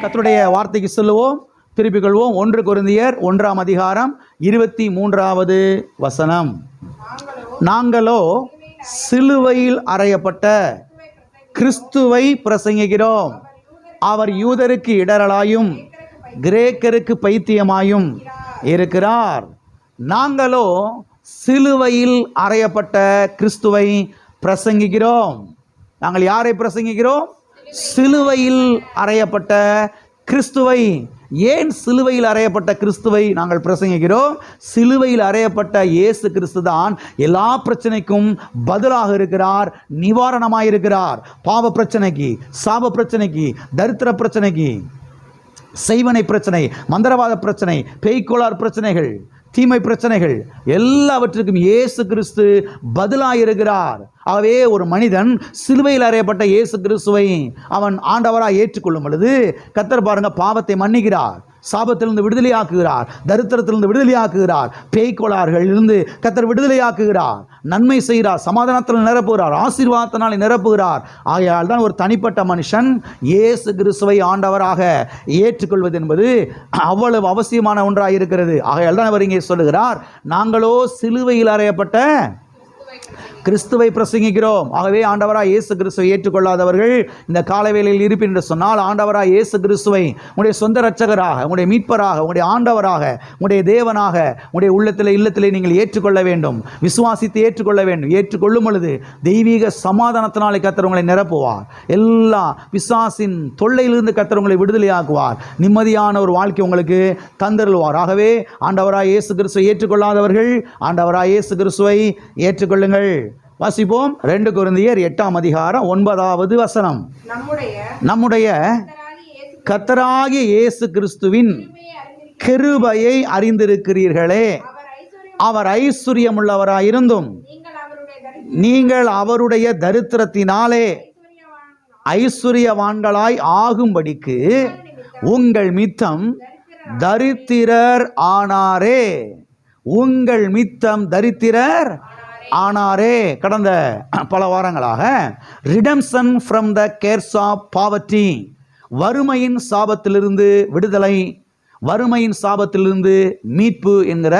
கர்த்தருடைய வார்த்தைக்கு சொல்லுவோம், திருப்பிக் கொள்வோம். 1 கொரிந்தியர் 1ஆம் அதிகாரம் 23வது வசனம். நாங்களோ சிலுவையில் அறையப்பட்ட கிறிஸ்துவை பிரசங்கிக்கிறோம். அவர் யூதருக்கு இடரலாயும் கிரேக்கருக்கு பைத்தியமாயும் இருக்கிறார். நாங்களோ சிலுவையில் அறையப்பட்ட கிறிஸ்துவை பிரசங்கிக்கிறோம். நாங்கள் யாரை பிரசங்கிக்கிறோம்? சிலுவையில் அறையப்பட்ட கிறிஸ்துவை. ஏன் சிலுவையில் அறையப்பட்ட கிறிஸ்துவை நாங்கள் பிரசங்கிக்கிறோம்? சிலுவையில் அறையப்பட்ட இயேசு கிறிஸ்து தான் எல்லா பிரச்சனைக்கும் பதிலாக இருக்கிறார், நிவாரணமாக இருக்கிறார். பாவ பிரச்சனைக்கு, சாப பிரச்சனைக்கு, தரித்திர பிரச்சனைக்கு, செய்வனை பிரச்சனை, மந்திரவாத பிரச்சனை, பேய்க்கோளார் பிரச்சனைகள், தீமை பிரச்சனைகள் எல்லாவற்றுக்கும் இயேசு கிறிஸ்து பதிலாக இருக்கிறார். ஆகவே ஒரு மனிதன் சிலுவையில் அறையப்பட்ட இயேசு கிறிஸ்துவை அவன் ஆண்டவராக ஏற்றுக்கொள்ளும் பொழுது கர்த்தர் பாருங்க பாவத்தை மன்னிக்கிறார், சாபத்திலிருந்து விடுதலையாக்குகிறார், தரித்திரத்திலிருந்து விடுதலையாக்குகிறார், பேய்க்கோளாறுகளிலிருந்து கர்த்தர் விடுதலையாக்குகிறார், நன்மை செய்கிறார், சமாதானத்தில் நிரப்புகிறார், ஆசீர்வாதத்தினாலே நிரப்புகிறார். ஆகையால் தான் ஒரு தனிப்பட்ட மனுஷன் இயேசு கிறிஸ்துவை ஆண்டவராக ஏற்றுக்கொள்வது என்பது அவ்வளவு அவசியமான ஒன்றாக இருக்கிறது. ஆகையால் தான் அவர் இங்கே சொல்லுகிறார், நாங்களோ சிலுவையில் அறையப்பட்ட கிறிஸ்துவை பிரசங்கிக்கிறோம். ஆகவே ஆண்டவராக இயேசு கிறிஸ்துவை ஏற்றுக்கொள்ளாதவர்கள் இந்த காலவேளையில் இருப்பீர் என்று சொன்னால், ஆண்டவராக இயேசு கிறிஸ்துவை உங்களுடைய சொந்த இரட்சகராக, உங்களுடைய மீட்பராக, உங்களுடைய ஆண்டவராக, உங்களுடைய தேவனாக உங்களுடைய இல்லத்திலே நீங்கள் ஏற்றுக்கொள்ள வேண்டும், விசுவாசித்து ஏற்றுக்கொள்ள வேண்டும். ஏற்றுக்கொள்ளும் பொழுது தெய்வீக சமாதானத்தினாலே கர்த்தர் உங்களை நிரப்புவார். எல்லா பிசாசின் தொல்லையிலிருந்து கர்த்தர் உங்களை விடுதலையாக்குவார். நிம்மதியான ஒரு வாழ்க்கை உங்களுக்கு தந்தருள்வார். ஆகவே ஆண்டவராக இயேசு கிறிஸ்துவை ஏற்றுக்கொள்ளாதவர்கள் ஆண்டவராக இயேசு கிறிஸ்துவை ஏற்றுக்கொள்ளுங்கள். வாசிப்போம். 2 கொரிந்தியர் 8ஆம் அதிகாரம் 9வது வசனம். நம்முடைய கர்த்தராகிய இயேசு கிறிஸ்துவின் கிருபையை அறிந்திருக்கிறீர்களே, அவர் ஐஸ்வரியமுள்ளவராயிருந்தும் நீங்கள் அவருடைய தரித்திரத்தினாலே ஐஸ்வரியவான்களாய் ஆகும்படிக்கு உங்கள் மித்தம் தரித்திரர் ஆனாரே. உங்கள் மித்தம் தரித்திரர் ஆனாரே. கடந்த பல வாரங்களாக redemption from the curse of poverty, வறுமையின் சாபத்திலிருந்து விடுதலை, வறுமையின் சாபத்திலிருந்து மீட்பு என்கிற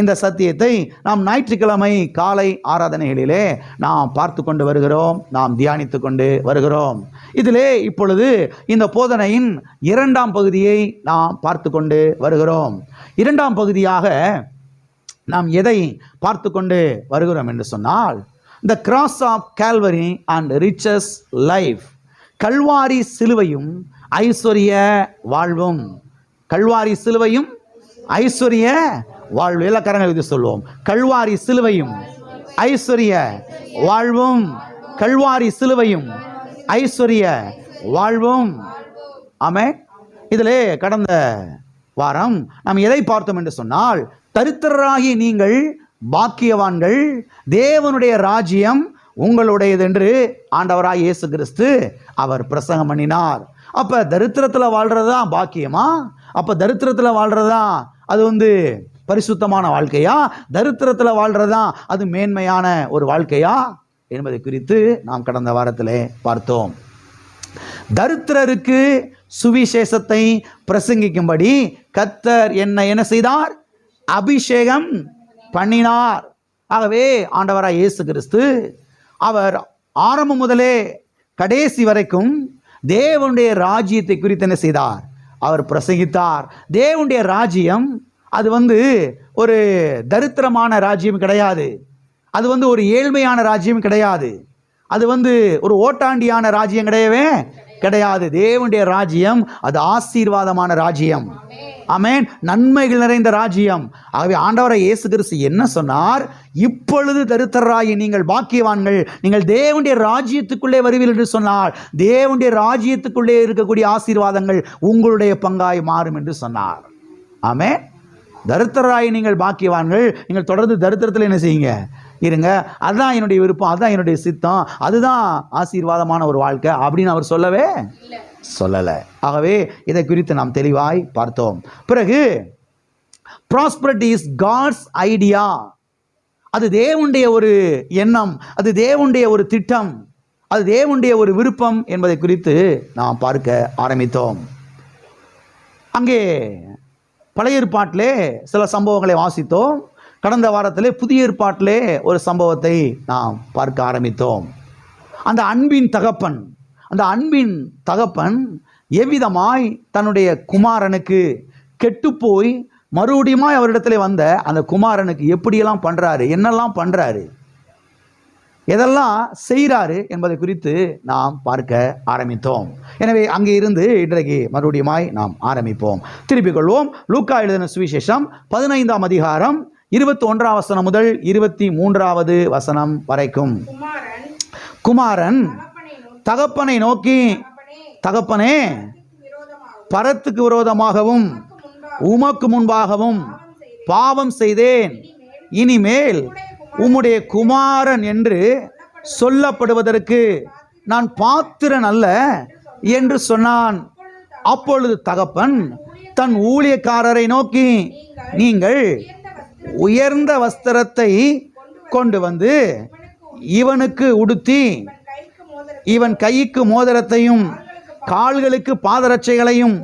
இந்த சத்தியத்தை நாம் ஞாயிற்றுக்கிழமை காலை ஆராதனைகளிலே நாம் பார்த்து கொண்டு வருகிறோம், நாம் தியானித்து கொண்டு வருகிறோம். இதிலே இப்பொழுது இந்த போதனையின் 2ஆம் பகுதியை நாம் பார்த்து கொண்டு வருகிறோம். 2ஆம் பகுதியாக நாம் எதை பார்த்து கொண்டு வருகிறோம் என்று சொன்னால், the cross of Calvary and riches life, Calvary சிலுவையும் ஐஸ்வர்ய வாழ்வும். கல்வாரி சிலுவையும் ஐஸ்வர்ய வாழ்வு. எல்லா கரங்களை இது சொல்லுவோம். கல்வாரி சிலுவையும் ஐஸ்வர்ய வாழ்வும். கல்வாரி சிலுவையும் ஐஸ்வர்ய வாழ்வும். ஆமென். இதிலே கடந்த வாரம் நாம் எதை பார்த்தோம் என்று சொன்னால், தரித்திரராகி நீங்கள் பாக்கியவான்கள், தேவனுடைய ராஜ்யம் உங்களுடையது என்று ஆண்டவராய் இயேசு கிறிஸ்து அவர் பிரசங்கம் பண்ணினார். அப்போ தரித்திரத்தில் வாழ்கிறது தான் பாக்கியமா? அப்போ தரித்திரத்தில் வாழ்கிறது தான் அது பரிசுத்தமான வாழ்க்கையா? தரித்திரத்தில் வாழ்கிறது தான் அது மேன்மையான ஒரு வாழ்க்கையா என்பதை குறித்து நாம் கடந்த வாரத்திலே பார்த்தோம். தரித்திரருக்கு சுவிசேஷத்தை பிரசங்கிக்கும்படி கர்த்தர் என்ன செய்தார்? அபிஷேகம் பண்ணினார். ஆகவே ஆண்டவராய் இயேசு கிறிஸ்து அவர் ஆரம்பம் முதலே கடைசி வரைக்கும் தேவனுடைய ராஜ்யத்தை குறித்து என்ன செய்தார்? அவர் பிரசங்கித்தார். தேவனுடைய ராஜ்யம் அது ஒரு தரித்திரமான ராஜ்யம் கிடையாது. அது ஒரு ஏழ்மையான ராஜ்யம் கிடையாது. அது ஒரு ஓட்டாண்டியான ராஜ்யம் கிடையவே கிடையாது. தேவனுடைய ராஜ்யம் அது ஆசீர்வாதமான ராஜ்யம். ஆமென். நன்மைகள் நிறைந்த ராஜ்யம். ஆகவே ஆண்டவராய் இயேசு கிறிஸ்து என்ன சொன்னார்? இப்பொழுது தரித்திரராகி நீங்கள் பாக்கியவான்கள், நீங்கள் தேவனுடைய ராஜ்யத்துக்குள்ளே வருவீர்கள் என்று சொன்னார். தேவனுடைய ராஜ்யத்துக்குள்ளே இருக்கக்கூடிய ஆசீர்வாதங்கள் உங்களுடைய பங்காய் மாறும் என்று சொன்னார். ஆமென். தரித்திரராகி நீங்கள் பாக்கியவான்கள், நீங்கள் தொடர்ந்து தரித்திரத்தில் என்ன செய்யுங்க? இருங்க. அதுதான் என்னுடைய விருப்பம், அதுதான் என்னுடைய சித்தம், அதுதான் ஆசீர்வாதமான ஒரு வாழ்க்கை அப்படின்னு அவர் சொல்லலை. ஆகவே இதை குறித்து நாம் தெளிவாய் பார்த்தோம். பிறகு ப்ராஸ்பரிட்டி இஸ் காட்ஸ் ஐடியா. அது தேவனுடைய ஒரு எண்ணம், அது தேவனுடைய ஒரு திட்டம், அது தேவனுடைய ஒரு விருப்பம் என்பதை குறித்து நாம் பார்க்க ஆரம்பித்தோம். அங்கே பழைய ஏற்பாட்டிலே சில சம்பவங்களை வாசித்தோம். கடந்த வாரத்திலே புதிய ஏற்பாட்டிலே ஒரு சம்பவத்தை நாம் பார்க்க ஆரம்பித்தோம். அந்த அன்பின் தகப்பன், அந்த அன்பின் தகப்பன் எவ்விதமாய் தன்னுடைய குமாரனுக்கு கெட்டுப்போய் மறுபடியும் அவரிடத்துல வந்த அந்த குமாரனுக்கு எப்படியெல்லாம் பண்றாரு, என்னெல்லாம் பண்றாரு, எதெல்லாம் செய்கிறாரு என்பதை குறித்து நாம் பார்க்க ஆரம்பித்தோம். எனவே அங்கே இருந்து இன்றைக்கு மறுபடியுமாய் நாம் ஆரம்பிப்போம். திருப்பிக் கொள்வோம். லூக்கா எழுதின சுவிசேஷம் 15ஆம் அதிகாரம் 21ஆம் வசனம் முதல் 23வது வசனம் வரைக்கும். குமாரன் தகப்பனை நோக்கி, தகப்பனே, பரத்துக்கு விரோதமாகவும் உமக்கு முன்பாகவும் பாவம் செய்தேன், இனிமேல் உம்முடைய குமாரன் என்று சொல்லப்படுவதற்கு நான் பாத்திரன் அல்ல என்று சொன்னான். அப்பொழுது தகப்பன் தன் ஊழியக்காரரை நோக்கி, நீங்கள் உயர்ந்த வஸ்திரத்தை கொண்டு வந்து இவனுக்கு உடுத்தி இவன் கைக்கு மோதிரத்தையும் கால்களுக்கு பாதரட்சைகளையும்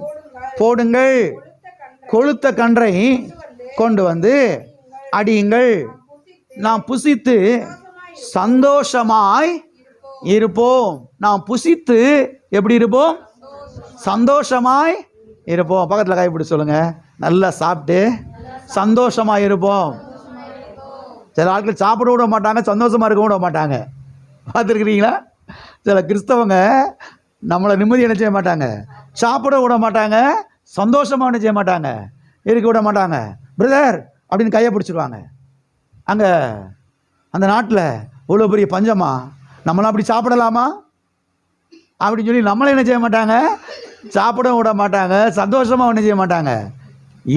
போடுங்கள், கொழுத்த கன்றை கொண்டு வந்து அடியுங்கள், நாம் புசித்து சந்தோஷமாய் இருப்போம். நாம் புசித்து எப்படி இருப்போம்? சந்தோஷமாய் இருப்போம். பக்கத்தில் கைப்பிடி சொல்லுங்க, நல்லா சாப்பிட்டு சந்தோஷமாய் இருப்போம். சில ஆட்கள் சாப்பிட விட மாட்டாங்க, சந்தோஷமா இருக்க விட மாட்டாங்க. பார்த்துருக்கிறீங்களா? சில கிறிஸ்தவங்க நம்மளை நிம்மதி என்ன செய்ய மாட்டாங்க, சாப்பிட விட மாட்டாங்க, சந்தோஷமாக என்ன செய்ய மாட்டாங்க, இருக்க விட மாட்டாங்க. பிரதர் அப்படின்னு கையை பிடிச்சிருவாங்க. அங்கே அந்த நாட்டில் இவ்வளோ பெரிய பஞ்சமா, நம்மளாம் அப்படி சாப்பிடலாமா அப்படின்னு சொல்லி நம்மளை என்ன செய்ய மாட்டாங்க, சாப்பிட விட மாட்டாங்க, சந்தோஷமாக என்ன செய்ய மாட்டாங்க.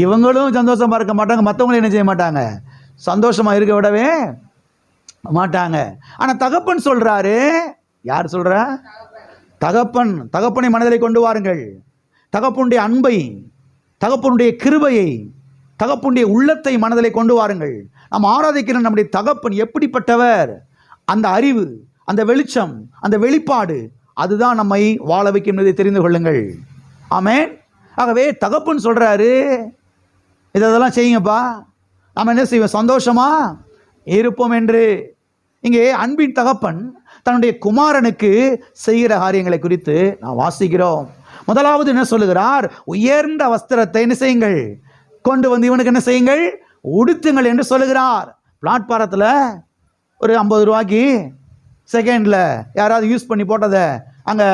இவங்களும் சந்தோஷமாக இருக்க மாட்டாங்க, மற்றவங்களும் என்ன செய்ய மாட்டாங்க, சந்தோஷமாக இருக்க விடவே மாட்டாங்க. ஆனால் தகப்பன் சொல்கிறாரு, யார் சொல்கிறா? தகப்பன். தகப்பனை மனதிலே கொண்டு வாருங்கள். தகப்பனுடைய அன்பை, தகப்பனுடைய கிருபையை, தகப்பனுடைய உள்ளத்தை மனதிலே கொண்டு வாருங்கள். நாம் ஆராதிக்கிற நம்முடைய தகப்பன் எப்படிப்பட்டவர், அந்த அறிவு, அந்த வெளிச்சம், அந்த வெளிப்பாடு, அதுதான் நம்மை வாழ வைக்கும் என்பதை தெரிந்து கொள்ளுங்கள். ஆமென். ஆகவே தகப்பன் சொல்றாரு, இதெல்லாம் செய்யுங்கப்பா, நாம் என்ன செய்வோம், சந்தோஷமா இருப்போம் என்று. இங்கே அன்பின் தகப்பன் தன்னுடைய குமாரனுக்கு செய்கிற காரியங்களை குறித்து நாம் வாசிக்கிறோம். முதலாவது என்ன சொல்லுகிறார்? உயர்ந்த வஸ்திரத்தை என்ன செய்யுங்கள், கொண்டு வந்து இவனுக்கு என்ன செய்யுங்கள், உடுத்துங்கள் என்று சொல்லுகிறார். பிளாட்பாரத்தில் ஒரு 50 ரூபாய்க்கு செகண்டில் யாராவது யூஸ் பண்ணி போட்டதை அங்கே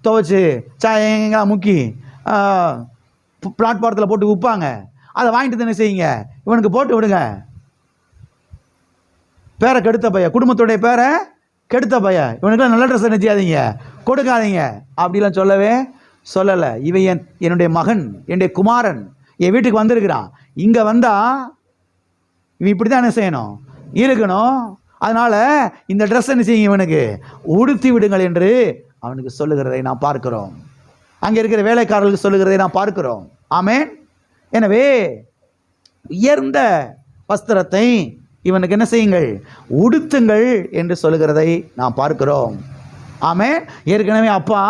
துவைச்சி சாயங்க முக்கி பிளாட்பாரத்தில் போட்டு விற்பாங்க. அதை வாங்கிட்டு என்ன செய்யுங்க, இவனுக்கு போட்டு விடுங்க. பேரை கெடுத்த பையன், குடும்பத்துடைய பேரை கெடுத்த பையன், இவனுக்குலாம் நல்ல ட்ரெஸ் என்ன செய்யாதீங்க, கொடுக்காதீங்க அப்படிலாம் சொல்லவே சொல்லலை. இவன் என்னுடைய மகன், என்னுடைய குமாரன் என் வீட்டுக்கு வந்திருக்கிறான், இங்கே வந்தால் இவன் இப்படி தான் என்ன செய்யணும், இருக்கணும். அதனால் இந்த ட்ரெஸ் என்ன செய்யுங்க, இவனுக்கு உடுத்தி விடுங்கள் என்று அவனுக்கு சொல்லுகிறதை நாம் பார்க்கிறோம். அங்கே இருக்கிற வேலைக்காரர்களுக்கு சொல்லுகிறதை நாம் பார்க்கிறோம். ஆமென். எனவே உயர்ந்த வஸ்திரத்தை இவனுக்கு என்ன செய்யுங்கள், உடுத்துங்கள் என்று சொல்லுகிறதை நாம் பார்க்கிறோம். ஆமென். ஏற்கனவே அப்பா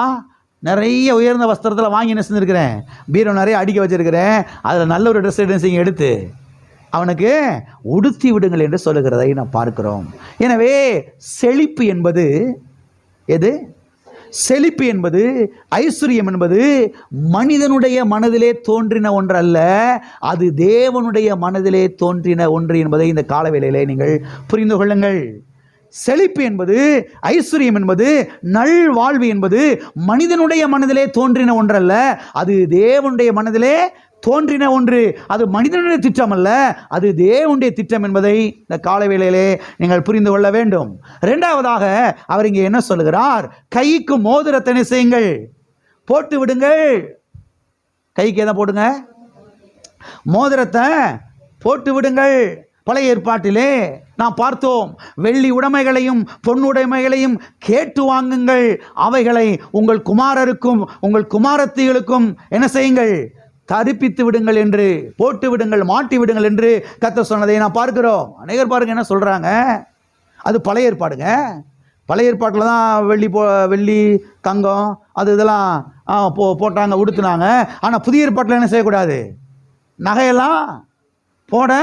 நிறைய உயர்ந்த வஸ்திரத்தில் வாங்கி என்ன செஞ்சுருக்கிறேன், பீரோ நிறைய அடிக்க வச்சிருக்கிறேன், அதில் நல்ல ஒரு ட்ரெஸ் என்ன செய்யுங்க, எடுத்து அவனுக்கு உடுத்தி விடுங்கள் என்று சொல்லுகிறதை நாம் பார்க்கிறோம். எனவே செழிப்பு என்பது எது? செழிப்பு என்பது, ஐஸ்வர்யம் என்பது மனிதனுடைய மனதிலே தோன்றின ஒன்றல்ல, அது தேவனுடைய மனதிலே தோன்றின ஒன்று என்பதை இந்த காலவேளையிலே நீங்கள் புரிந்து கொள்ளுங்கள். செழிப்பு என்பது, ஐஸ்வர்யம் என்பது, நல்வாழ்வு என்பது மனிதனுடைய மனதிலே தோன்றின ஒன்றல்ல, அது தேவனுடைய மனதிலே தோன்றின ஒன்று. அது மனிதனுடைய திட்டம் அல்ல, அது தேவனுடைய திட்டம் என்பதை இந்த காலவேளையிலே நீங்கள் புரிந்து கொள்ள வேண்டும். இரண்டாவதாக அவர் இங்கே என்ன சொல்லுகிறார்? கைக்கு மோதிரத்தை செய்யுங்கள், போட்டு விடுங்கள். கைக்கு எதை போடுங்க? மோதிரத்தை போட்டு விடுங்கள். பழைய ஏற்பாட்டிலே நாம் பார்த்தோம், வெள்ளி உடைமைகளையும் பொன்னுடைமைகளையும் கேட்டு வாங்குங்கள், அவைகளை உங்கள் குமாரருக்கும் உங்கள் குமாரத்திகளுக்கும் என்ன செய்யுங்கள், தரிப்பித்து விடுங்கள் என்று, போட்டு விடுங்கள், மாட்டி விடுங்கள் என்று கர்த்தர் சொன்னதை நான் பார்க்கிறோம். அநேகர் பாருங்க என்ன சொல்றாங்க, அது பழைய ஏற்பாடுங்க. பழைய ஏற்பாட்டில் தான் வெள்ளி தங்கம் அது இதெல்லாம் போட்டாங்க, உடுத்துனாங்க. ஆனால் புதிய ஏற்பாட்டில் என்ன செய்யக்கூடாது, நகையெல்லாம் போட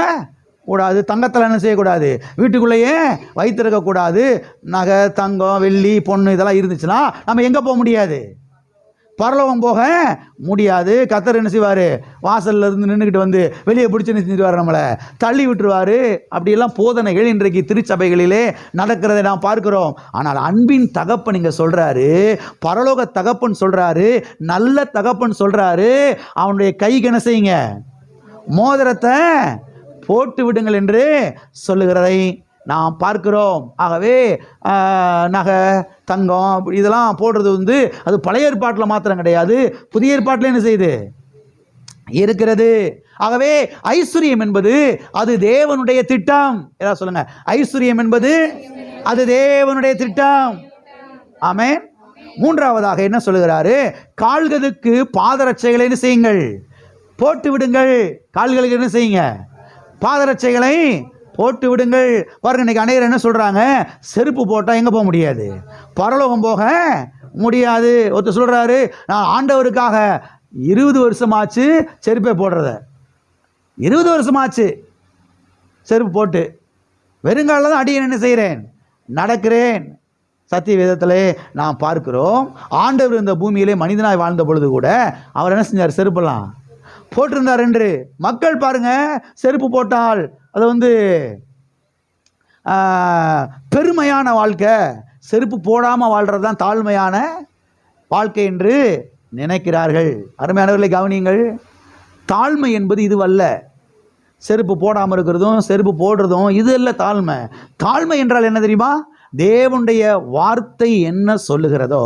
கூடாது, தங்கத்தில் என்ன செய்யக்கூடாது, வீட்டுக்குள்ளேயே வைத்திருக்கக்கூடாது. நகை, தங்கம், வெள்ளி, பொண்ணு இதெல்லாம் இருந்துச்சுன்னா நம்ம எங்கே போக முடியாது, பரலோகம் போக முடியாது. கர்த்தர் என்ன செய்வார், வாசல்ல இருந்து நின்றுக்கிட்டு வந்து வெளியே பிடிச்சி நிறுத்திடுவார், நம்மளை தள்ளி விட்டுருவார். அப்படியெல்லாம் போதனைகள் இன்றைக்கு திருச்சபைகளிலே நடக்கிறதை நாம் பார்க்கிறோம். ஆனால் அன்பின் தகப்பன் இங்கே சொல்கிறாரு, பரலோக தகப்பன் சொல்கிறாரு, நல்ல தகப்பன் சொல்கிறாரு, அவனுடைய கைக்கு என்ன செய்யுங்க, மோதிரத்தை போட்டு விடுங்கள் என்று சொல்லுகிறதை நாம் பார்க்கிறோம். ஆகவே நகை, தங்கம் இதெல்லாம் போடுறது வந்து அது பழைய ஏற்பாட்டில் மாத்திரம் கிடையாது, புதிய ஏற்பாட்டில் என்ன செய்யுது, இருக்கிறது. ஆகவே ஐஸ்வர்யம் என்பது அது தேவனுடைய திட்டம். ஏதாவது சொல்லுங்க, ஐஸ்வர்யம் என்பது அது தேவனுடைய திட்டம். ஆமென். மூன்றாவதாக என்ன சொல்லுகிறாரு, கால்களுக்கு பாதரட்சைகளை என்ன செய்யுங்கள், போட்டு விடுங்கள். கால்களுக்கு என்ன செய்யுங்க, பாதரட்சைகளை போட்டு விடுங்கள். பாருங்க, இன்னைக்கு அநேகர் என்ன சொல்றாங்க, செருப்பு போட்டால் எங்கே போக முடியாது, பரலோகம் போக முடியாது. ஒருத்தர் சொல்றாரு, நான் ஆண்டவருக்காக 20 வருஷமாச்சு செருப்பை போடுறத, 20 வருஷமாச்சு செருப்பு போட்டு வெறுங்காலில் தான் அடியேன் என்ன செய்கிறேன், நடக்கிறேன். சத்திய வேதத்திலே நாம் பார்க்கிறோம், ஆண்டவர் இந்த பூமியிலே மனிதனாய் வாழ்ந்த பொழுது கூட அவர் என்ன செஞ்சார், செருப்பெல்லாம் போட்டிருந்தார் என்று. மக்கள் பாருங்க, செருப்பு போட்டால் அது வந்து பெருமையான வாழ்க்கை, செருப்பு போடாமல் வாழ்கிறது தான் தாழ்மையான வாழ்க்கை என்று நினைக்கிறார்கள். அருமையானவர்களை கவனியுங்கள், தாழ்மை என்பது இதுவல்ல. செருப்பு போடாமல் இருக்கிறதும் செருப்பு போடுறதும் இது அல்ல தாழ்மை. தாழ்மை என்றால் என்ன தெரியுமா, தேவனுடைய வார்த்தை என்ன சொல்லுகிறதோ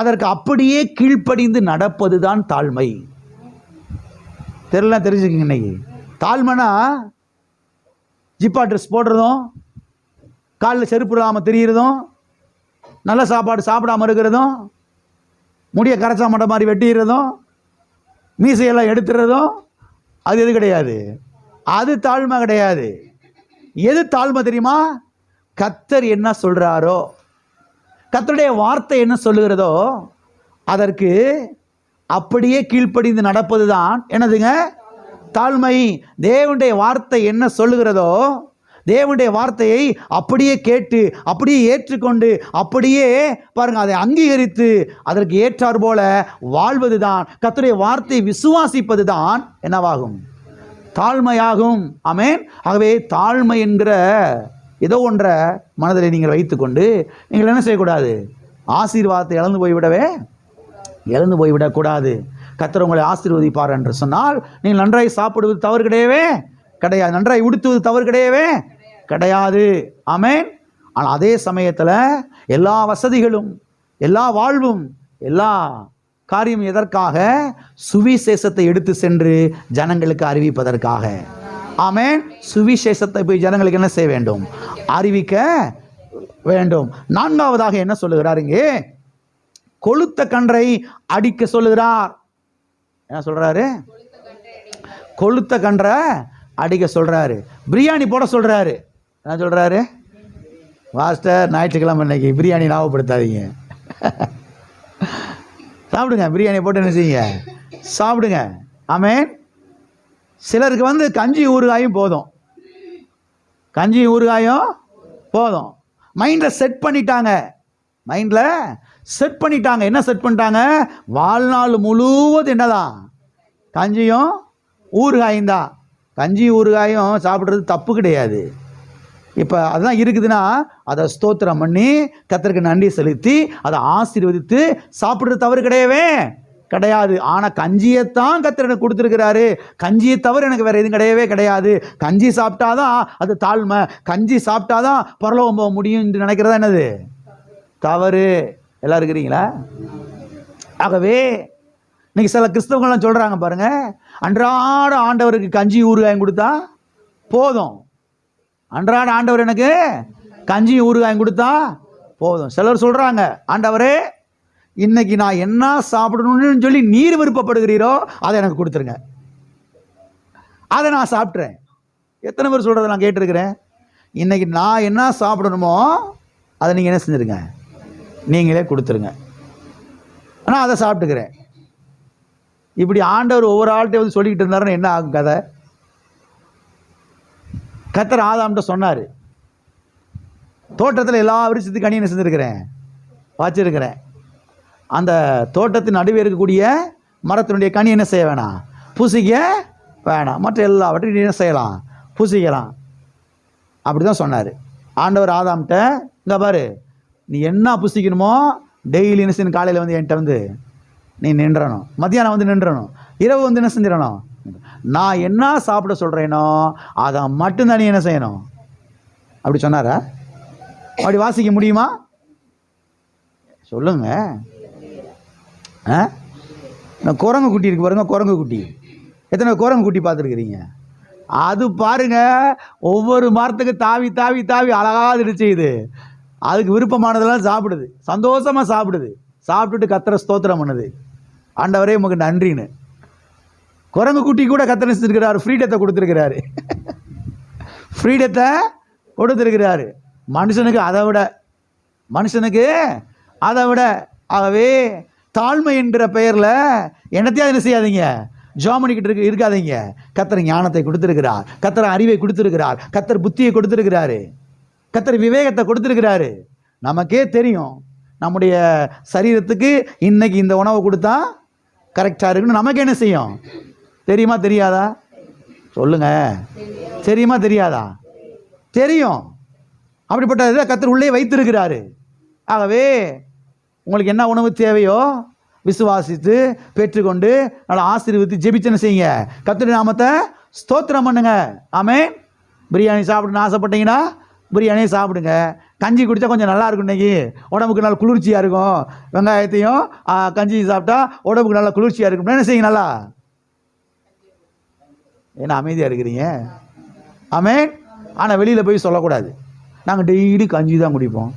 அதற்கு அப்படியே கீழ்ப்படிந்து நடப்பது தான் தாழ்மை. தெரியலாம், தெரிஞ்சுக்கங்க. இன்னைக்கு தாழ்மைனா ஜிப்பா ட்ரெஸ் போடுறதும், காலில் செருப்பு இல்லாமல் தெரிகிறதும், நல்ல சாப்பாடு சாப்பிடாமல் இருக்கிறதும், முடிய கரைச்சா மட்டை மாதிரி வெட்டிடுறதும், மீசையெல்லாம் எடுத்துறதும், அது எது கிடையாது, அது தாழ்மை கிடையாது. எது தாழ்மை தெரியுமா, கர்த்தர் என்ன சொல்கிறாரோ, கர்த்தருடைய வார்த்தை என்ன சொல்லுகிறதோ அதற்கு அப்படியே கீழ்ப்படிந்து நடப்பது தான் என்னதுங்க, தாழ்மை. தேவனுடைய வார்த்தை என்ன சொல்லுகிறதோ தேவனுடைய வார்த்தையை அப்படியே கேட்டு அப்படியே ஏற்றுக்கொண்டு அப்படியே பாருங்க அதை அங்கீகரித்து அதற்கு ஏற்றார் போல வாழ்வது தான், கர்த்தருடைய வார்த்தையை விசுவாசிப்பது தான் என்னவாகும், தாழ்மையாகும். ஆமென். ஆகவே தாழ்மை என்கிற ஏதோ ஒன்றை மனதில் நீங்கள் வைத்துக்கொண்டு நீங்கள் என்ன செய்யக்கூடாது, ஆசீர்வாதத்தை இழந்து போய்விடக்கூடாது. கர்த்தர் உங்களை ஆசீர்வதிப்பார் என்று சொன்னால் நீங்கள் நன்றாய் சாப்பிடுவது தவறு கிடையவே கிடையாது, நன்றாய் உடுத்துவது தவறு கிடையவே கிடையாது. ஆமென். ஆனால் அதே சமயத்தில் எல்லா வசதிகளும் எல்லா வாழ்வும் எல்லா காரியம் எதற்காக, சுவிசேஷத்தை எடுத்து சென்று ஜனங்களுக்கு அறிவிப்பதற்காக. ஆமென். சுவிசேஷத்தை போய் ஜனங்களுக்கு என்ன செய்ய வேண்டும், அறிவிக்க வேண்டும். நான்காவதாக என்ன சொல்லுகிறார் இங்கே, கொழுத்த கன்றை அடிக்க சொல்லுகிறார். என்ன சொல்றாரு, கொழுத்த கன்றை அடிக்க சொல்றாரு. பிரியாணி போட சொல்றாரு. என்ன சொல்றாரு, மாஸ்டர் ஞாயிற்றுக்கிழமை இன்னைக்கு பிரியாணி ஞாபகப்படுத்தாதீங்க, சாப்பிடுங்க, பிரியாணி போட்டு என்ன செய்யுங்க, சாப்பிடுங்க. ஆமென். சிலருக்கு வந்து கஞ்சி ஊறுகாயும் போதும், கஞ்சி ஊறுகாயும் போதும். மைண்டில் செட் பண்ணிட்டாங்க, என்ன செட் பண்ணிட்டாங்க, வாழ்நாள் முழுவதும் என்னதான், கஞ்சியும் ஊறுகாயும் தான். கஞ்சி ஊறுகாயும் சாப்பிட்றது தப்பு கிடையாது. இப்போ அதுதான் இருக்குதுன்னா அதை ஸ்தோத்திரம் பண்ணி கர்த்தருக்கு நன்றி செலுத்தி அதை ஆசீர்வதித்து சாப்பிட்றது தவறு கிடையவே கிடையாது. ஆனால் கஞ்சியைத்தான் கர்த்தர் எனக்கு கொடுத்துருக்கிறாரு, கஞ்சியை தவிர எனக்கு வேறு எதுவும் கிடையவே கிடையாது. கஞ்சி சாப்பிட்டாதான் அது தாழ்மை, கஞ்சி சாப்பிட்டாதான் பரலோகம் போக முடியும் என்று நினைக்கிறதா என்னது தவறு. எல்லாம் இருக்கிறீங்களா? ஆகவே இன்னைக்கு சில கிறிஸ்தவங்கள்லாம் சொல்கிறாங்க பாருங்க, அன்றாட ஆண்டவருக்கு கஞ்சி ஊறுகாயம் கொடுத்தா போதும், அன்றாட ஆண்டவர் எனக்கு கஞ்சி ஊறுகாயம் கொடுத்தா போதும். சிலர் சொல்கிறாங்க, ஆண்டவரே இன்னைக்கு நான் என்ன சாப்பிடணும்னு சொல்லி நீர் விருப்பப்படுகிறீரோ அதை எனக்கு கொடுத்துருங்க, அதை நான் சாப்பிட்றேன். எத்தனை பேர் சொல்கிறத நான் கேட்டிருக்கிறேன். இன்னைக்கு நான் என்ன சாப்பிடணுமோ அதை நீங்கள் என்ன செஞ்சுருங்க, நீங்களே கொடுத்துருங்க, ஆனால் அதை சாப்பிட்டுக்கிறேன். இப்படி ஆண்டவர் ஒவ்வொரு ஆள்கிட்ட வந்து சொல்லிக்கிட்டு இருந்தாருன்னு என்ன ஆகும் கதை? கர்த்தர் ஆதாம்கிட்ட சொன்னார், தோட்டத்தில் எல்லா விருட்சத்துக்கு கனி என்ன செஞ்சுருக்கிறேன், வச்சிருக்கிறேன். அந்த தோட்டத்தின் நடுவே இருக்கக்கூடிய மரத்தினுடைய கனி என்ன செய்ய வேணாம், பூசிக்க வேணாம், மற்ற எல்லாவற்றையும் என்ன செய்யலாம், பூசிக்கலாம். அப்படி தான் சொன்னார் ஆண்டவர் ஆதாம்கிட்ட. இங்கே பாரு, நீ என்ன புசிக்கணுமோ டெய்லி என்ன செய்யணும், காலையில் வந்து என்கிட்ட வந்து நீ நின்றணும், மத்தியானம் வந்து நின்றணும், இரவு வந்து என்ன செஞ்சிடணும், நான் என்ன சாப்பிட சொல்கிறேனோ அதை மட்டும்தான் நீ என்ன செய்யணும். அப்படி சொன்னாரா? அப்படி வாசிக்க முடியுமா? சொல்லுங்க. குரங்கு குட்டி இருக்கு பாருங்க, குரங்கு குட்டி. எத்தனை குரங்கு குட்டி பார்த்துருக்குறீங்க? அது பாருங்க, ஒவ்வொரு மரத்துக்கு தாவி தாவி தாவி அழகாக செய்யுது. அதுக்கு விருப்பமானதெல்லாம் சாப்பிடுது, சந்தோஷமாக சாப்பிடுது. சாப்பிட்டுட்டு கர்த்தரை ஸ்தோத்திரம் பண்ணுது, ஆண்டவரே உமக்கு நன்றின்னு. குரங்கு குட்டி கூட கர்த்தர் செஞ்சிருக்கிறாரு, ஃப்ரீடத்தை கொடுத்துருக்கிறாரு, ஃப்ரீடத்தை கொடுத்துருக்கிறாரு. மனுஷனுக்கு அதை விட ஆகவே தாழ்மை என்கிற பெயரில் என்னத்தையாவது என்ன செய்யாதீங்க, ஜாமனிக்கிட்டு இருக்காதீங்க. கர்த்தர் ஞானத்தை கொடுத்துருக்கிறார், கர்த்தர் அறிவை கொடுத்துருக்கிறார், கர்த்தர் புத்தியை கொடுத்துருக்கிறாரு, கர்த்தர் விவேகத்தை கொடுத்துருக்கிறாரு. நமக்கே தெரியும் நம்முடைய சரீரத்துக்கு இன்னைக்கு இந்த உணவை கொடுத்தா கரெக்டாக இருக்குன்னு நமக்கு என்ன செய்யும், தெரியுமா தெரியாதா? சொல்லுங்க, தெரியுமா தெரியாதா? தெரியும். அப்படிப்பட்ட இதை கர்த்தர் உள்ளே வைத்திருக்கிறாரு. ஆகவே உங்களுக்கு என்ன உணவு தேவையோ விசுவாசித்து பெற்றுக்கொண்டு நல்லா ஆசீர்வதித்து ஜெபிச்சுன்னு செய்யுங்க, கர்த்தருடைய நாமத்தை ஸ்தோத்திரம் பண்ணுங்க. ஆமென். பிரியாணி சாப்பிடணும்னு ஆசைப்பட்டீங்கன்னா பிரியாணியை சாப்பிடுங்க. கஞ்சி குடித்தா கொஞ்சம் நல்லா இருக்கும், இன்னைக்கு உடம்புக்கு நல்லா குளிர்ச்சியாக இருக்கும். வெங்காயத்தையும் கஞ்சி சாப்பிட்டா உடம்புக்கு நல்லா குளிர்ச்சியாக இருக்கும். என்ன செய்யுங்க, நல்லா என்ன அமைதியாக இருக்கிறீங்க? ஆமென். ஆனால் வெளியில் போய் சொல்லக்கூடாது, நாங்கள் டெய்லி கஞ்சி தான் குடிப்போம்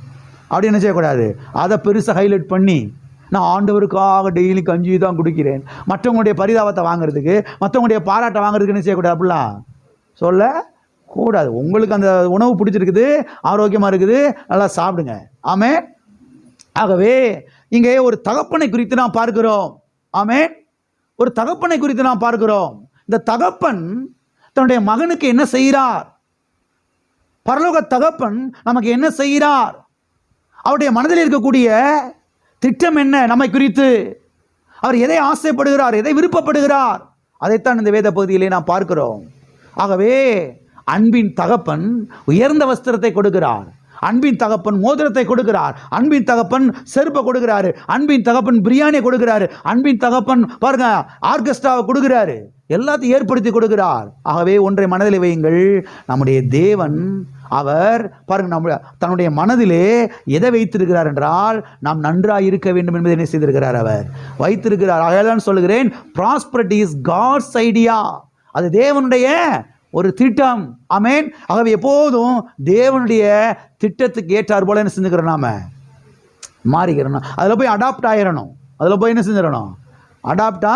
அப்படி என்ன செய்யக்கூடாது. அதை பெருசாக ஹைலைட் பண்ணி நான் ஆண்டவருக்காக டெய்லி கஞ்சி தான் குடிக்கிறேன், மற்றவங்களுடைய பரிதாபத்தை வாங்குறதுக்கு, மற்றவங்களுடைய பாராட்டை வாங்குறதுக்கு என்ன செய்யக்கூடாது, அப்படிலாம் சொல்லக்கூடாது. உங்களுக்கு அந்த உணவு பிடிச்சிருக்குது, ஆரோக்கியமாக இருக்குது, நல்லா சாப்பிடுங்க. ஆமென். ஆகவே இங்கே ஒரு தகப்பனை குறித்து நாம் பார்க்கிறோம். ஆமென். ஒரு தகப்பனை குறித்து நாம் பார்க்கிறோம். இந்த தகப்பன் தன்னுடைய மகனுக்கு என்ன செய்கிறார், பரலோக தகப்பன் நமக்கு என்ன செய்கிறார், அவருடைய மனதில் இருக்கக்கூடிய திட்டம் என்ன நம்மை குறித்து, அவர் எதை ஆசைப்படுகிறார், எதை விருப்பப்படுகிறார், அதைத்தான் இந்த வேத பகுதியிலே நாம் பார்க்கிறோம். ஆகவே அன்பின் தகப்பன் உயர்ந்த வஸ்திரத்தை கொடுக்கிறார், அன்பின் தகப்பன் மோதிரத்தை கொடுக்கிறார், அன்பின் தகப்பன் செருப்பை கொடுக்கிறாரு, அன்பின் தகப்பன் பிரியாணியை கொடுக்கிறாரு, அன்பின் தகப்பன் பாருங்க ஆர்கெஸ்ட்ராவை கொடுக்கிறாரு, எல்லாத்தையும் ஏற்படுத்தி கொடுக்கிறார். ஆகவே ஒன்றை மனதில் வையுங்கள், நம்முடைய தேவன் அவர் பாருங்க நம்ம தன்னுடைய மனதிலே எதை வைத்திருக்கிறார் என்றால் நாம் நன்றாக இருக்க வேண்டும் என்பதை என்ன செய்திருக்கிறார், அவர் வைத்திருக்கிறார். ஆகையால் சொல்லுகிறேன், ப்ராஸ்பரிட்டி இஸ் காட்ஸ் ஐடியா, அது தேவனுடைய ஒரு திட்டம். ஆமென். ஆகவே எப்போதும் தேவனுடைய திட்டத்துக்கு ஏற்றார் போல என்ன செஞ்சுக்கிறோம், நாம மாறிக்கிறோம், அதில் போய் அடாப்ட் ஆயிடணும், அதில் போய் என்ன செஞ்சிடணும், அடாப்டா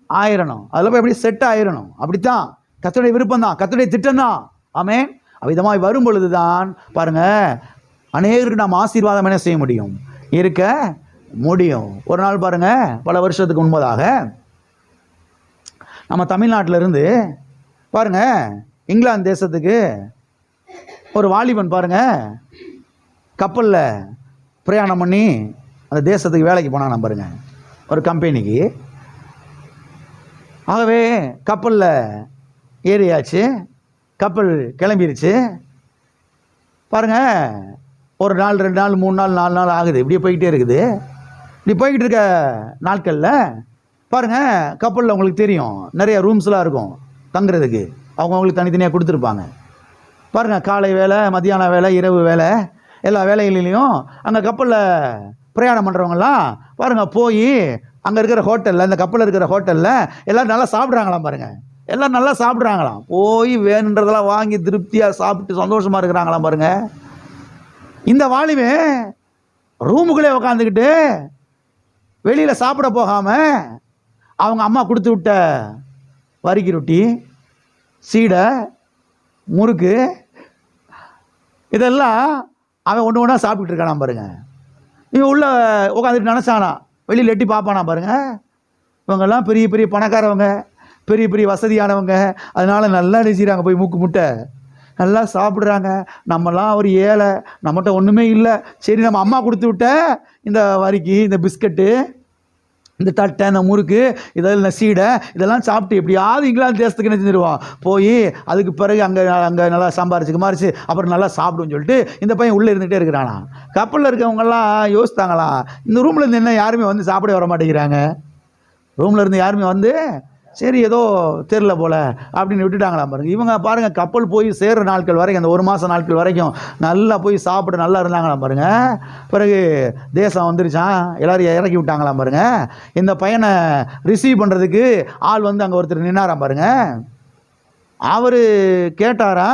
ஆயிரணும், அதில் போய் எப்படி செட் ஆயிடணும். அப்படித்தான் கர்த்தருடைய விருப்பம் தான், கர்த்தருடைய திட்டம் தான். ஆமென். விதமாய் வரும் பொழுது தான் பாருங்க அநேகருக்கு நாம் ஆசீர்வாதம் என்ன செய்ய முடியும், இருக்க முடியும். ஒரு நாள் பாருங்க, பல வருஷத்துக்கு முன்பதாக நம்ம தமிழ்நாட்டிலிருந்து பாருங்க இங்கிலாந்து தேசத்துக்கு ஒரு வாலிபன் பாருங்க கப்பலில் பிரயாணம் பண்ணி அந்த தேசத்துக்கு வேலைக்கு போனான் பாருங்க, ஒரு கம்பெனிக்கு. ஆகவே கப்பலில் ஏறியாச்சு, கப்பல் கிளம்பிருச்சு பாருங்க. ஒரு நாள், 2 நாள், 3 நாள், 4 நாள் ஆகுது, இப்படியே போய்கிட்டே இருக்குது. இப்படி போய்கிட்டு இருக்க நாட்களில் பாருங்க கப்பலில் உங்களுக்கு தெரியும் நிறைய ரூம்ஸ்லாம் இருக்கும் தங்குறதுக்கு, அவங்களுக்கு தனித்தனியாக கொடுத்துருப்பாங்க. பாருங்கள் காலை வேலை, மத்தியான வேலை, இரவு வேலை, எல்லா வேலைகளிலையும் அங்கே கப்பலில் பிரயாணம் பண்ணுறவங்கலாம் பாருங்கள் போய் அங்கே இருக்கிற ஹோட்டலில், இந்த கப்பலில் இருக்கிற ஹோட்டலில் எல்லோரும் நல்லா சாப்பிட்றாங்களாம் பாருங்கள், எல்லாம் நல்லா சாப்பிட்றாங்களாம், போய் வேணுன்றதெல்லாம் வாங்கி திருப்தியாக சாப்பிட்டு சந்தோஷமாக இருக்கிறாங்களாம் பாருங்கள். இந்த வாலிபன் ரூமுக்குள்ளே உக்காந்துக்கிட்டு வெளியில் சாப்பிட போகாமல் அவங்க அம்மா கொடுத்து விட்ட வரிக்கி ரொட்டி, சீடை, முறுக்கு இதெல்லாம் அவன் ஒன்று ஒன்றா சாப்பிட்டுட்டு இருக்கானா பாருங்க. இவன் உள்ள உட்காந்துட்டு நினச்சானா, வெளியில் எட்டி பார்ப்பானா பாருங்க. இவங்கெல்லாம் பெரிய பெரிய பணக்காரவங்க, பெரிய பெரிய வசதியானவங்க, அதனால் நல்லா நினைச்சிக்கிறாங்க, போய் மூக்கு முட்டை நல்லா சாப்பிட்றாங்க. நம்மலாம் ஒரு ஏழை, நம்மகிட்ட ஒன்றுமே இல்லை. சரி, நம்ம அம்மா கொடுத்து விட்ட இந்த வரிக்கி, இந்த பிஸ்கட்டு, இந்த தட்டை, இந்த முறுக்கு, இதெல்லாம் சீடை, இதெல்லாம் சாப்பிட்டு எப்படியாவது இங்கிலாந்து தேசத்துக்கு என்ன செஞ்சிருவோம், போய் அதுக்கு பிறகு அங்கே நல்லா சம்பாரிச்சு மாறிச்சு அப்புறம் நல்லா சாப்பிடுன்னு சொல்லிட்டு இந்த பையன் உள்ளே இருந்துகிட்டே இருக்கிறானா. கப்பலில் இருக்கவங்கெல்லாம் யோசித்தாங்களா, இந்த ரூமில் இருந்து என்ன யாருமே வந்து சாப்பிட வர மாட்டேங்கிறாங்க, ரூமில் இருந்து யாருமே வந்து சரி ஏதோ தெரில போல் அப்படின்னு விட்டுட்டாங்களாம் பாருங்கள். இவங்க பாருங்கள், கப்பல் போய் சேர்கிற நாட்கள் வரைக்கும், அந்த 1 மாதம் நாட்கள் வரைக்கும் நல்லா போய் சாப்பிட நல்லா இருந்தாங்களாம் பாருங்கள். பிறகு தேசம் வந்துருச்சான், எல்லோரும் இறக்கி விட்டாங்களாம் பாருங்கள். இந்த பையனை ரிசீவ் பண்ணுறதுக்கு ஆள் வந்து அங்கே ஒருத்தர் நின்னாராம் பாருங்கள். அவர் கேட்டாரா,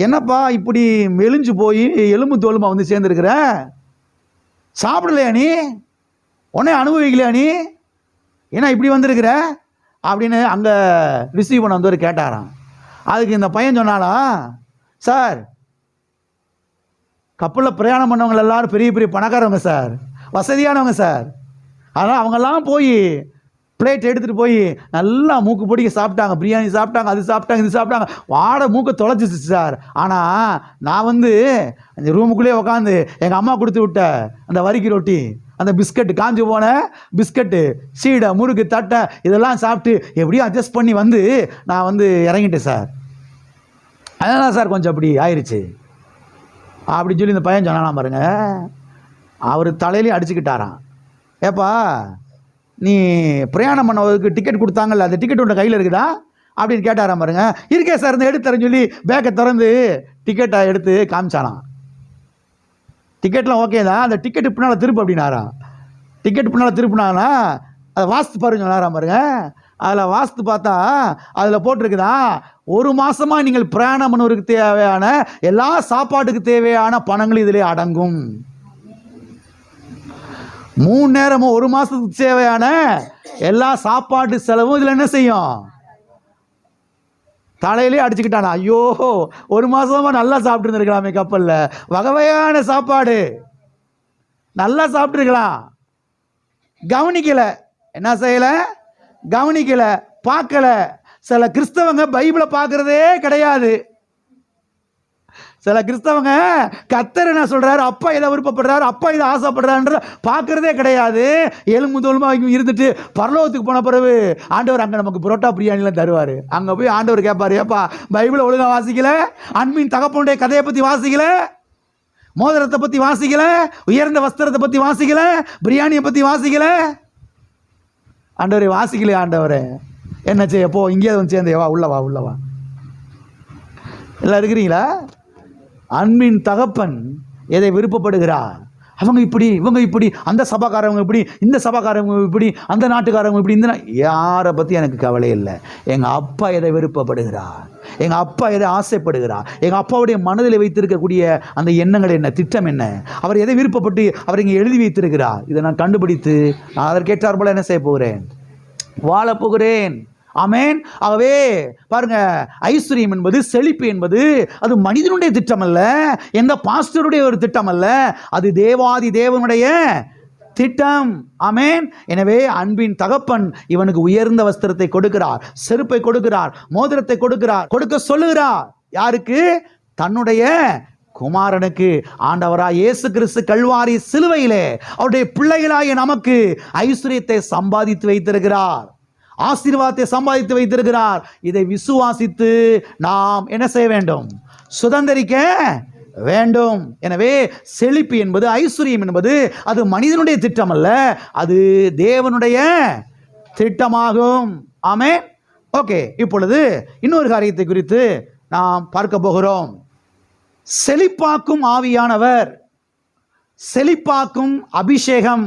என்னப்பா இப்படி மெலிஞ்சு போய் எலும்பு தோலுமா வந்து சேர்ந்துருக்குற, சாப்பிடலையா நீ, உடனே அனுபவிக்கலையா நீ, ஏன்னா இப்படி வந்திருக்கிற அப்படின்னு அங்கே ரிசீவ் பண்ண வந்து கேட்டாராம். அதுக்கு இந்த பையன் சொன்னாலா, சார் கப்பலில் பிரயாணம் பண்ணவங்க எல்லாரும் பெரிய பெரிய பணக்காரவங்க சார், வசதியானவங்க சார், அதனால் அவங்கெல்லாம் போய் பிளேட் எடுத்துகிட்டு போய் நல்லா மூக்கு பிடிக்க சாப்பிட்டாங்க, பிரியாணி சாப்பிட்டாங்க, அது சாப்பிட்டாங்க, இது சாப்பிட்டாங்க, வாடை மூக்கை தொலைச்சிச்சு சார். ஆனால் நான் வந்து அந்த ரூமுக்குள்ளேயே உட்காந்து எங்கள் அம்மா கொடுத்து விட்ட அந்த வரிக்கி ரொட்டி, அந்த பிஸ்கட்டு, காஞ்சி போன பிஸ்கட்டு, சீடை, முறுக்கு, தட்டை இதெல்லாம் சாப்பிட்டு எப்படியும் அட்ஜஸ்ட் பண்ணி வந்து நான் வந்து இறங்கிட்டேன் சார், அதனால் சார் கொஞ்சம் அப்படி ஆயிடுச்சு அப்படின்னு சொல்லி இந்த பையன் சொன்னாலாம் பாருங்க. அவர் தலையிலே அடிச்சுக்கிட்டாராம். ஏப்பா நீ பிரயாணம் பண்ணவதுக்கு டிக்கெட் கொடுத்தாங்கல்ல, அந்த டிக்கெட் உள்ள கையில் இருக்குதா அப்படின்னு கேட்டாராம் பாருங்க. இருக்கே சார், இந்த எடுத்து தரேன்னு சொல்லி பேக்கை திறந்து டிக்கெட்டை எடுத்து காமிச்சாலாம். டிக்கெட்லாம் ஓகே தான், அந்த டிக்கெட்டு பின்னால் திருப்பு அப்படின்னாராம். டிக்கெட் பின்னால் திருப்பினாங்கன்னா அதை வாஸ்து பாருங்க சொன்னாராம் பாருங்க. அதில் வாஸ்து பார்த்தா அதில் போட்டிருக்குதா, 1 மாதமாக நீங்கள் பிரயாணம் பண்ணுவதற்கு தேவையான எல்லா சாப்பாட்டுக்கு தேவையான பணங்களும் இதிலே அடங்கும். 3 நேரமும் 1 மாதத்துக்கு தேவையான எல்லா சாப்பாட்டு செலவும் இதில் என்ன செய்யும், தலையிலே அடிச்சுக்கிட்டானா. ஐயோ, 1 மாதமாக நல்லா சாப்பிட்டு இருந்திருக்கலாமே கப்பலில், வகை வகையான சாப்பாடு நல்லா சாப்பிட்ருக்கலாம், கவனிக்கலை, என்ன செய்யலை, கவனிக்கலை, பார்க்கலை. சில கிறிஸ்தவங்க பைபிளை பார்க்குறதே கிடையாது. சில கிறிஸ்தவங்க கர்த்தர் என்ன சொல்கிறாரு, அப்பா இதை விருப்பப்படுறாரு, அப்பா இதை ஆசைப்படுறான்ற பார்க்குறதே கிடையாது. எலும்பு தோலுமாக இருந்துட்டு பரலோகத்துக்கு போன பிறகு ஆண்டவர் அங்கே நமக்கு புரோட்டா பிரியாணிலாம் தருவார். அங்கே போய் ஆண்டவர் கேட்பார், ஏப்பா பைபிளை ஒழுங்காக வாசிக்கல, அன்பின் தகப்பனுடைய கதையை பற்றி வாசிக்கல, மோதிரத்தை பற்றி வாசிக்கல, உயர்ந்த வஸ்திரத்தை பற்றி வாசிக்கல, பிரியாணியை பற்றி வாசிக்கல. ஆண்டவரை வாசிக்கலையே, ஆண்டவரே என்ன செய்ய, போ இங்கேயே வந்து சேர்ந்தே வா, உள்ளவா உள்ளவா, எல்லாம் இருக்கிறீங்களா? அன்பின் தகப்பன் எதை விருப்பப்படுகிறார், அவங்க இப்படி இவங்க இப்படி, அந்த சபாக்காரவங்க இப்படி, இந்த சபாக்காரவங்க இப்படி, அந்த நாட்டுக்காரவங்க இப்படி, இந்த யாரை பற்றி எனக்கு கவலை இல்லை. எங்கள் அப்பா எதை விருப்பப்படுகிறார், எங்கள் அப்பா எதை ஆசைப்படுகிறார், எங்கள் அப்பாவுடைய மனதில் வைத்திருக்கக்கூடிய அந்த எண்ணங்கள் என்ன, திட்டம் என்ன, அவர் எதை விருப்பப்பட்டு அவர் இங்கே எழுதி வைத்திருக்கிறார், இதை நான் கண்டுபிடித்து நான் அதற்கேற்றார் போல என்ன செய்ய போகிறேன், வாழப் போகிறேன். ஆமேன். ஆகவே பாருங்க, ஐஸ்வர்யம் என்பது, செழிப்பு என்பது அது மனிதனுடைய திட்டம் அல்ல, எந்த பாஸ்டருடைய ஒரு திட்டம் அல்ல, அது தேவாதி தேவனுடைய திட்டம். ஆமேன். எனவே அன்பின் தகப்பன் இவனுக்கு உயர்ந்த வஸ்திரத்தை கொடுக்கிறார், செருப்பை கொடுக்கிறார், மோதிரத்தை கொடுக்கிறார், கொடுக்க சொல்லுகிறார். யாருக்கு? தன்னுடைய குமாரனுக்கு. ஆண்டவராய் இயேசு கிறிஸ்து கல்வாரி சிலுவையிலே அவருடைய பிள்ளைகளாகிய நமக்கு ஐஸ்வர்யத்தை சம்பாதித்து வைத்திருக்கிறார், ஆசீர்வாதத்தை சம்பாதித்து வைத்திருக்கிறார். இதை விசுவாசித்து நாம் என்ன செய்ய வேண்டும்? சுதந்திரிக்க வேண்டும். எனவே செழிப்பு என்பது, ஐஸ்வர்யம் என்பது அது மனிதனுடைய திட்டம் அல்ல, அது தேவனுடைய திட்டமாகும். ஆமென். ஓகே, இப்பொழுது இன்னொரு காரியத்தை குறித்து நாம் பார்க்க போகிறோம். செழிப்பாக்கும் ஆவியானவர், செழிப்பாக்கும் அபிஷேகம்.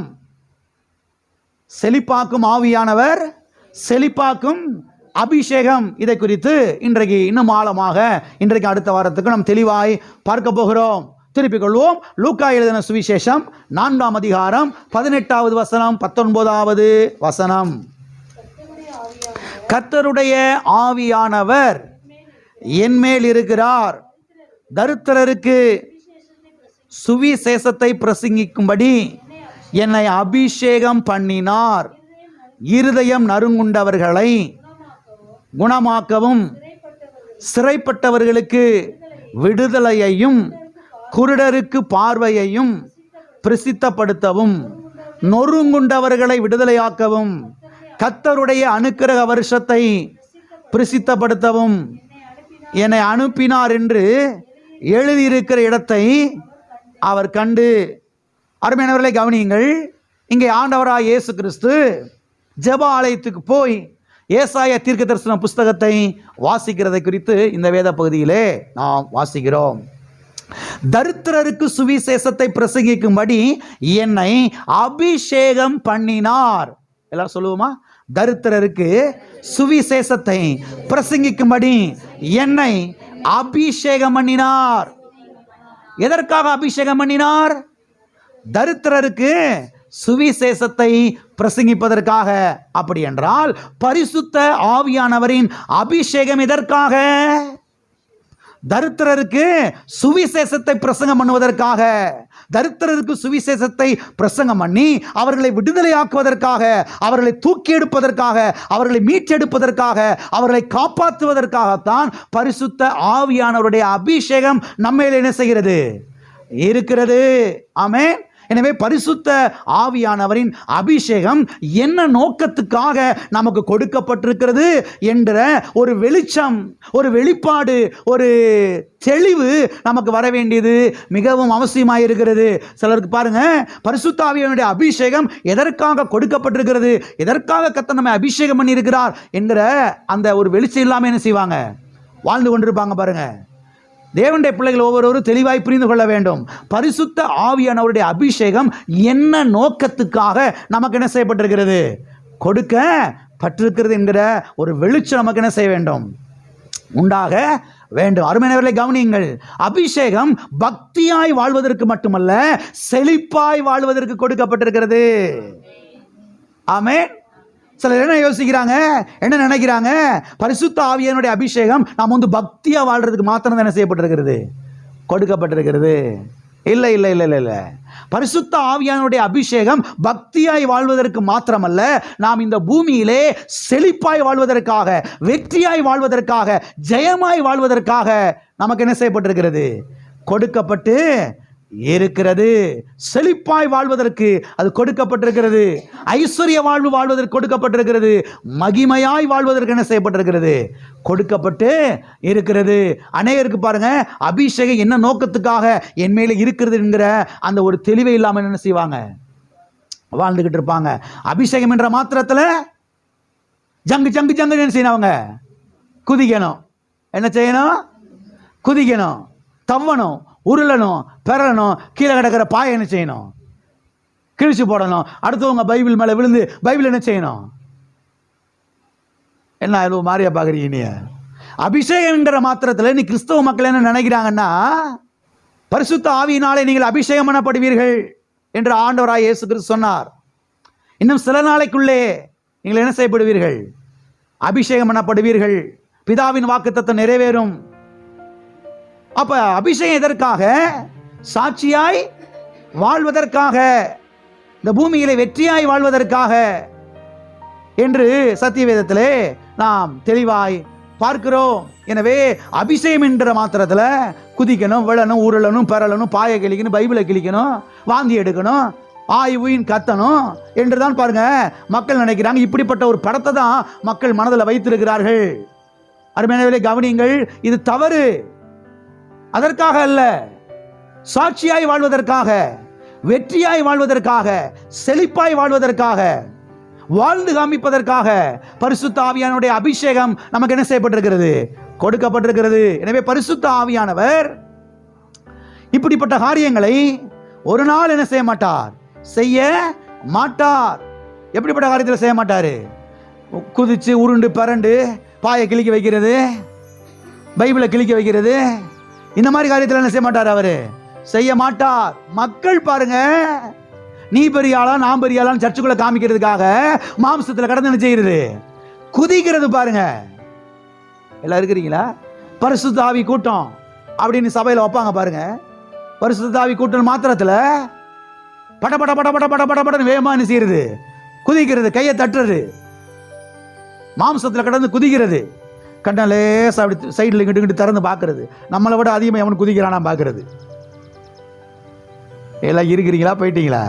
செழிப்பாக்கும் ஆவியானவர், செழிப்பாக்கும் அபிஷேகம். இதை குறித்து இன்றைக்கு இன்னும் ஆழமாக, இன்றைக்கு அடுத்த வாரத்துக்கு நாம் தெளிவாய் பார்க்க போகிறோம். திருப்பிக் கொள்வோம். லூக்கா எழுதின சுவிசேஷம் 4ஆம் அதிகாரம் 18வது வசனம் 19வது வசனம். கர்த்தருடைய ஆவியானவர் என்மேல் இருக்கிறார், தரித்திரருக்கு சுவிசேஷத்தை பிரசங்கிக்கும்படி என்னை அபிஷேகம் பண்ணினார், இருதயம் நறுங்குண்டவர்களை குணமாக்கவும், சிறைப்பட்டவர்களுக்கு விடுதலையையும், குருடருக்கு பார்வையையும் பிரசித்தப்படுத்தவும், நொறுங்குண்டவர்களை விடுதலையாக்கவும், கர்த்தருடைய அனுக்கிரக வருஷத்தை பிரசித்தப்படுத்தவும் என்னை அனுப்பினார் என்று எழுதியிருக்கிற இடத்தை அவர் கண்டு. அருமையானவர்களை கவனியுங்கள். இங்கே ஆண்டவராய் இயேசு கிறிஸ்து ஜெப ஆலயத்துக்கு போய் ஏசாயா தீர்க்கதரிசன புஸ்தகத்தை வாசிக்கிறதை குறித்து இந்த வேத பகுதியிலே நாம் வாசிக்கிறோம். தரித்திரருக்கு சுவிசேஷத்தை பிரசங்கிக்கும்படி என்னை அபிஷேகம் பண்ணினார். எல்லாம் சொல்லுவோமா? தரித்திரருக்கு சுவிசேஷத்தை பிரசங்கிக்கும்படி என்னை அபிஷேகம் பண்ணினார். எதற்காக அபிஷேகம் பண்ணினார்? தரித்திரருக்கு சுவிசேஷத்தை பிரசங்கிப்பதற்காக. அப்படி என்றால் பரிசுத்த ஆவியானவரின் அபிஷேகம் எதற்காக? தரித்திரருக்கு சுவிசேஷத்தை பிரசங்கம் பண்ணுவதற்காக. தரித்திரருக்கு சுவிசேஷத்தை பிரசங்கம் பண்ணி அவர்களை விடுதலையாக்குவதற்காக, அவர்களை தூக்கி எடுப்பதற்காக, அவர்களை மீட்டெடுப்பதற்காக, அவர்களை காப்பாற்றுவதற்காகத்தான் பரிசுத்த ஆவியானவருடைய அபிஷேகம் நம்மேல் என்ன செய்கிறது? இருக்கிறது. ஆமென். எனவே பரிசுத்த ஆவியானவரின் அபிஷேகம் என்ன நோக்கத்துக்காக நமக்கு கொடுக்கப்பட்டிருக்கிறது என்ற ஒரு வெளிச்சம், ஒரு வெளிப்பாடு, ஒரு தெளிவு நமக்கு வர வேண்டியது மிகவும் அவசியமாக இருக்கிறது. சிலருக்கு பாருங்க, பரிசுத்த ஆவியானுடைய அபிஷேகம் எதற்காக கொடுக்கப்பட்டிருக்கிறது, எதற்காக கர்த்தர் நம்மை அபிஷேகம் பண்ணியிருக்கிறார் என்கிற அந்த ஒரு வெளிச்சம் இல்லாமல் என்ன செய்வாங்க? வாழ்ந்து கொண்டிருப்பாங்க. பாருங்க, தேவனுடைய பிள்ளைகள் ஒவ்வொருவரும் தெளிவாய் புரிந்து கொள்ள வேண்டும். பரிசுத்த ஆவியானவருடைய அபிஷேகம் என்ன நோக்கத்துக்காக நமக்கு என்ன செய்யப்பட்டிருக்கிறது? கொடுக்கப்பட்டிருக்கிறது என்கிற ஒரு வெளிச்சம் நமக்கு என்ன செய்ய வேண்டும்? உண்டாக வேண்டும். அருமையானவர்களை கவனியுங்கள். அபிஷேகம் பக்தியாய் வாழ்வதற்கு மட்டுமல்ல, செழிப்பாய் வாழ்வதற்கு கொடுக்கப்பட்டிருக்கிறது. ஆமென். சிலர் என்ன யோசிக்கிறாங்க, என்ன நினைக்கிறாங்க? பரிசுத்த ஆவியானுடைய அபிஷேகம் நாம் பக்தியா வாழ்றதுக்கு மாத்திரம் தான் என்ன செய்யப்பட்டிருக்கிறது? கொடுக்கப்பட்டிருக்கிறது. இல்லை இல்லை இல்லை இல்லை. பரிசுத்த ஆவியானுடைய அபிஷேகம் பக்தியாய் வாழ்வதற்கு மாத்திரமல்ல, நாம் இந்த பூமியிலே செழிப்பாய் வாழ்வதற்காக, வெற்றியாய் வாழ்வதற்காக, ஜெயமாய் வாழ்வதற்காக நமக்கு என்ன செய்யப்பட்டிருக்கிறது? கொடுக்கப்பட்டு இருக்கிறது. செழிப்பாய் வாழ்வதற்கு அது கொடுக்கப்பட்டிருக்கிறது. ஐஸ்வர்ய வாழ்வு வாழ்வதற்கு கொடுக்கப்பட்டிருக்கிறது. மகிமையாய் வாழ்வதற்கு என்ன செய்யப்பட்டிருக்கிறது? கொடுக்கப்பட்டு இருக்கிறது. அநேகருக்கு பாருங்க, அபிஷேகம் என்ன நோக்கத்துக்காக என் மேல இருக்கிறது என்கிற அந்த ஒரு தெளிவே இல்லாமல் என்ன செய்வாங்க? வாழ்ந்துகிட்டு இருப்பாங்க. அபிஷேகம் என்ற மாத்திரத்தில் ஜங்கு ஜங்கு ஜங்கு என்ன செய்யணும்? அவங்க குதிக்கணும். என்ன செய்யணும்? குதிக்கணும், தவணும், உருளணும், பெறணும், கீழே கிடக்கிற பாயை என்ன செய்யணும்? கிழிச்சு போடணும். அடுத்தவங்க பைபிள் மேலே விழுந்து பைபிள் என்ன செய்யணும்? என்ன எவ்வளோ மாறியா பார்க்குறீங்க? நீ அபிஷேகம்ங்கிற மாத்திரத்தில் நீ கிறிஸ்தவ மக்கள் என்ன நினைக்கிறாங்கன்னா, பரிசுத்த ஆவியினாலே நீங்கள் அபிஷேகம் பண்ணப்படுவீர்கள் என்று ஆண்டவராய் இயேசு கிறிஸ்து சொன்னார். இன்னும் சில நாளைக்குள்ளே நீங்கள் என்ன செய்யப்படுவீர்கள்? அபிஷேகம் பண்ணப்படுவீர்கள். பிதாவின் வாக்குத்தத்தம் நிறைவேறும். அப்ப அபிஷேகம் எதற்காக? சாட்சியாய் வாழ்வதற்காக, இந்த பூமியிலே வெற்றியாய் வாழ்வதற்காக என்று சத்திய வேதத்திலே நாம் தெளிவாய் பார்க்கிறோம். எனவே அபிஷேகம் என்ற மாத்திரத்தில் குதிக்கணும், விழணும், உருளணும், பெறலணும், பாயை கிழிக்கணும், பைபிளை கிழிக்கணும், வாந்தி எடுக்கணும், ஆய்வின் கத்தணும் என்றுதான் பாருங்க மக்கள் நினைக்கிறாங்க. இப்படிப்பட்ட ஒரு படத்தை தான் மக்கள் மனதில் வைத்திருக்கிறார்கள். அருமையானவர்களே கவனியுங்கள், இது தவறு. அதற்காக அல்ல, சாட்சியாய் வாழ்வதற்காக, வெற்றியாய் வாழ்வதற்காக, செழிப்பாய் வாழ்வதற்காக, வாழ்ந்து காமிப்பதற்காக பரிசுத்த ஆவியானுடைய அபிஷேகம் நமக்கு என்ன செய்யப்பட்டிருக்கிறது? கொடுக்கப்பட்டிருக்கிறது. எனவே பரிசுத்த ஆவியானவர் இப்படிப்பட்ட காரியங்களை ஒரு நாள் என்ன செய்ய மாட்டார்? செய்ய மாட்டார். எப்படிப்பட்ட காரியத்தில் செய்ய மாட்டார்? குதிச்சு உருண்டு பரண்டு பாயை கிழிக்க வைக்கிறது, பைபிளை கிழிக்க வைக்கிறது, இந்த மாதிரி காரியத்தில் என்ன செய்ய மாட்டார்? அவர் செய்ய மாட்டார். மக்கள் பாருங்க, நீ பெரிய ஆளா நான் பெரிய ஆளான்னு சர்ச்சுக்குள்ள காமிக்கிறதுக்காக மாம்சத்துல கடந்து என்ன செய்யறது, குதிக்கிறது பாருங்க. எல்லாம் இருக்கிறீங்களா? பரிசுத்த ஆவி கூட்டம் அப்படின்னு சபையில வைப்பாங்க பாருங்க. பரிசுத்த ஆவி கூட்டம் மாத்திரத்துல பட பட பட பட பட பட பட வேகமா என்ன செய்யறது, குதிக்கிறது, கையை தட்டுறது, மாம்சத்துல கடந்து குதிக்கிறது, கண்ண லேசா அப்படி சைடுல இங்கிட்டு திறந்து பாக்குறது, நம்மளை விட அதிகமாக எவன் குதிக்கிறானா பாக்குறது. எல்லாம் இருக்கிறீங்களா? போயிட்டீங்களா?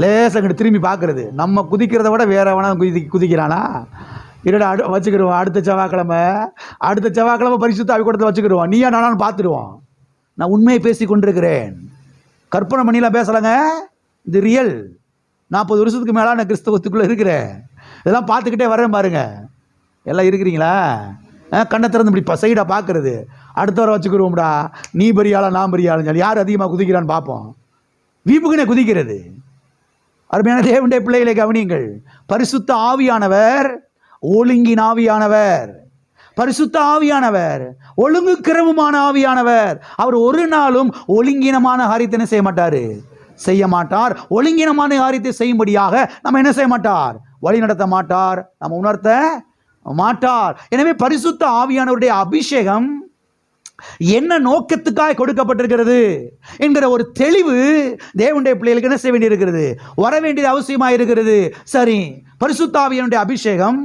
லேசா இங்கிட்டு திரும்பி பாக்குறது, நம்ம குதிக்கிறத விட வேற எவனா குதிக்கிறானா? இருடா வச்சுக்கிடுவோம், அடுத்த செவ்வாய்க்கிழமை பரிசுத்த ஆவி கூட்டத்தில் வச்சுக்கிடுவோம், நீயா நானான்னு பார்த்துடுவோம். நான் உண்மையை பேசி கொண்டிருக்கிறேன், கற்பனை பண்ணிலாம் பேசலைங்க, இது ரியல். 40 வருஷத்துக்கு மேலே நான் கிறிஸ்தவத்துக்குள்ளே இருக்கிறேன், இதெல்லாம் பார்த்துக்கிட்டே வரேன் பாருங்க. எல்லாம் இருக்கிறீங்களா? கண்ணை திறந்து இப்படி சைடாக பார்க்கறது, அடுத்த வர வச்சுக்கிடுவோம்டா, நீ பெரிய ஆளா நான் பெரிய ஆளுங்க, யார் அதிகமாக குதிக்கிறான்னு பார்ப்போம். வீப்புக்குனே குதிக்கிறது. அருமையான தேவனுடைய பிள்ளைகளை கவனியுங்கள். பரிசுத்த ஆவியானவர் ஒழுங்கின் ஆவியானவர், பரிசுத்த ஆவியானவர் ஒழுங்குக்கிரமமான ஆவியானவர். அவர் ஒரு நாளும் ஒழுங்கினமான காரியத்தை செய்ய மாட்டார். ஒழுங்கினமான காரியத்தை செய்யும்படியாக நம்ம என்ன செய்ய மாட்டார், வழி நடத்த மாட்டார், நம்ம உணர்த்த மாட்டார். எனவே பரிசுத்த ஆவியானவருடைய அபிஷேகம் என்ன நோக்கத்துக்காக கொடுக்கப்பட்டிருக்கிறது என்கிற ஒரு தெளிவு தேவனுடைய பிள்ளைகளுக்கு என்ன செய்ய வேண்டியிருக்கிறது, வர வேண்டியது அவசியமாக இருக்கிறது. சரி, பரிசுத்த ஆவியானுடைய அபிஷேகம்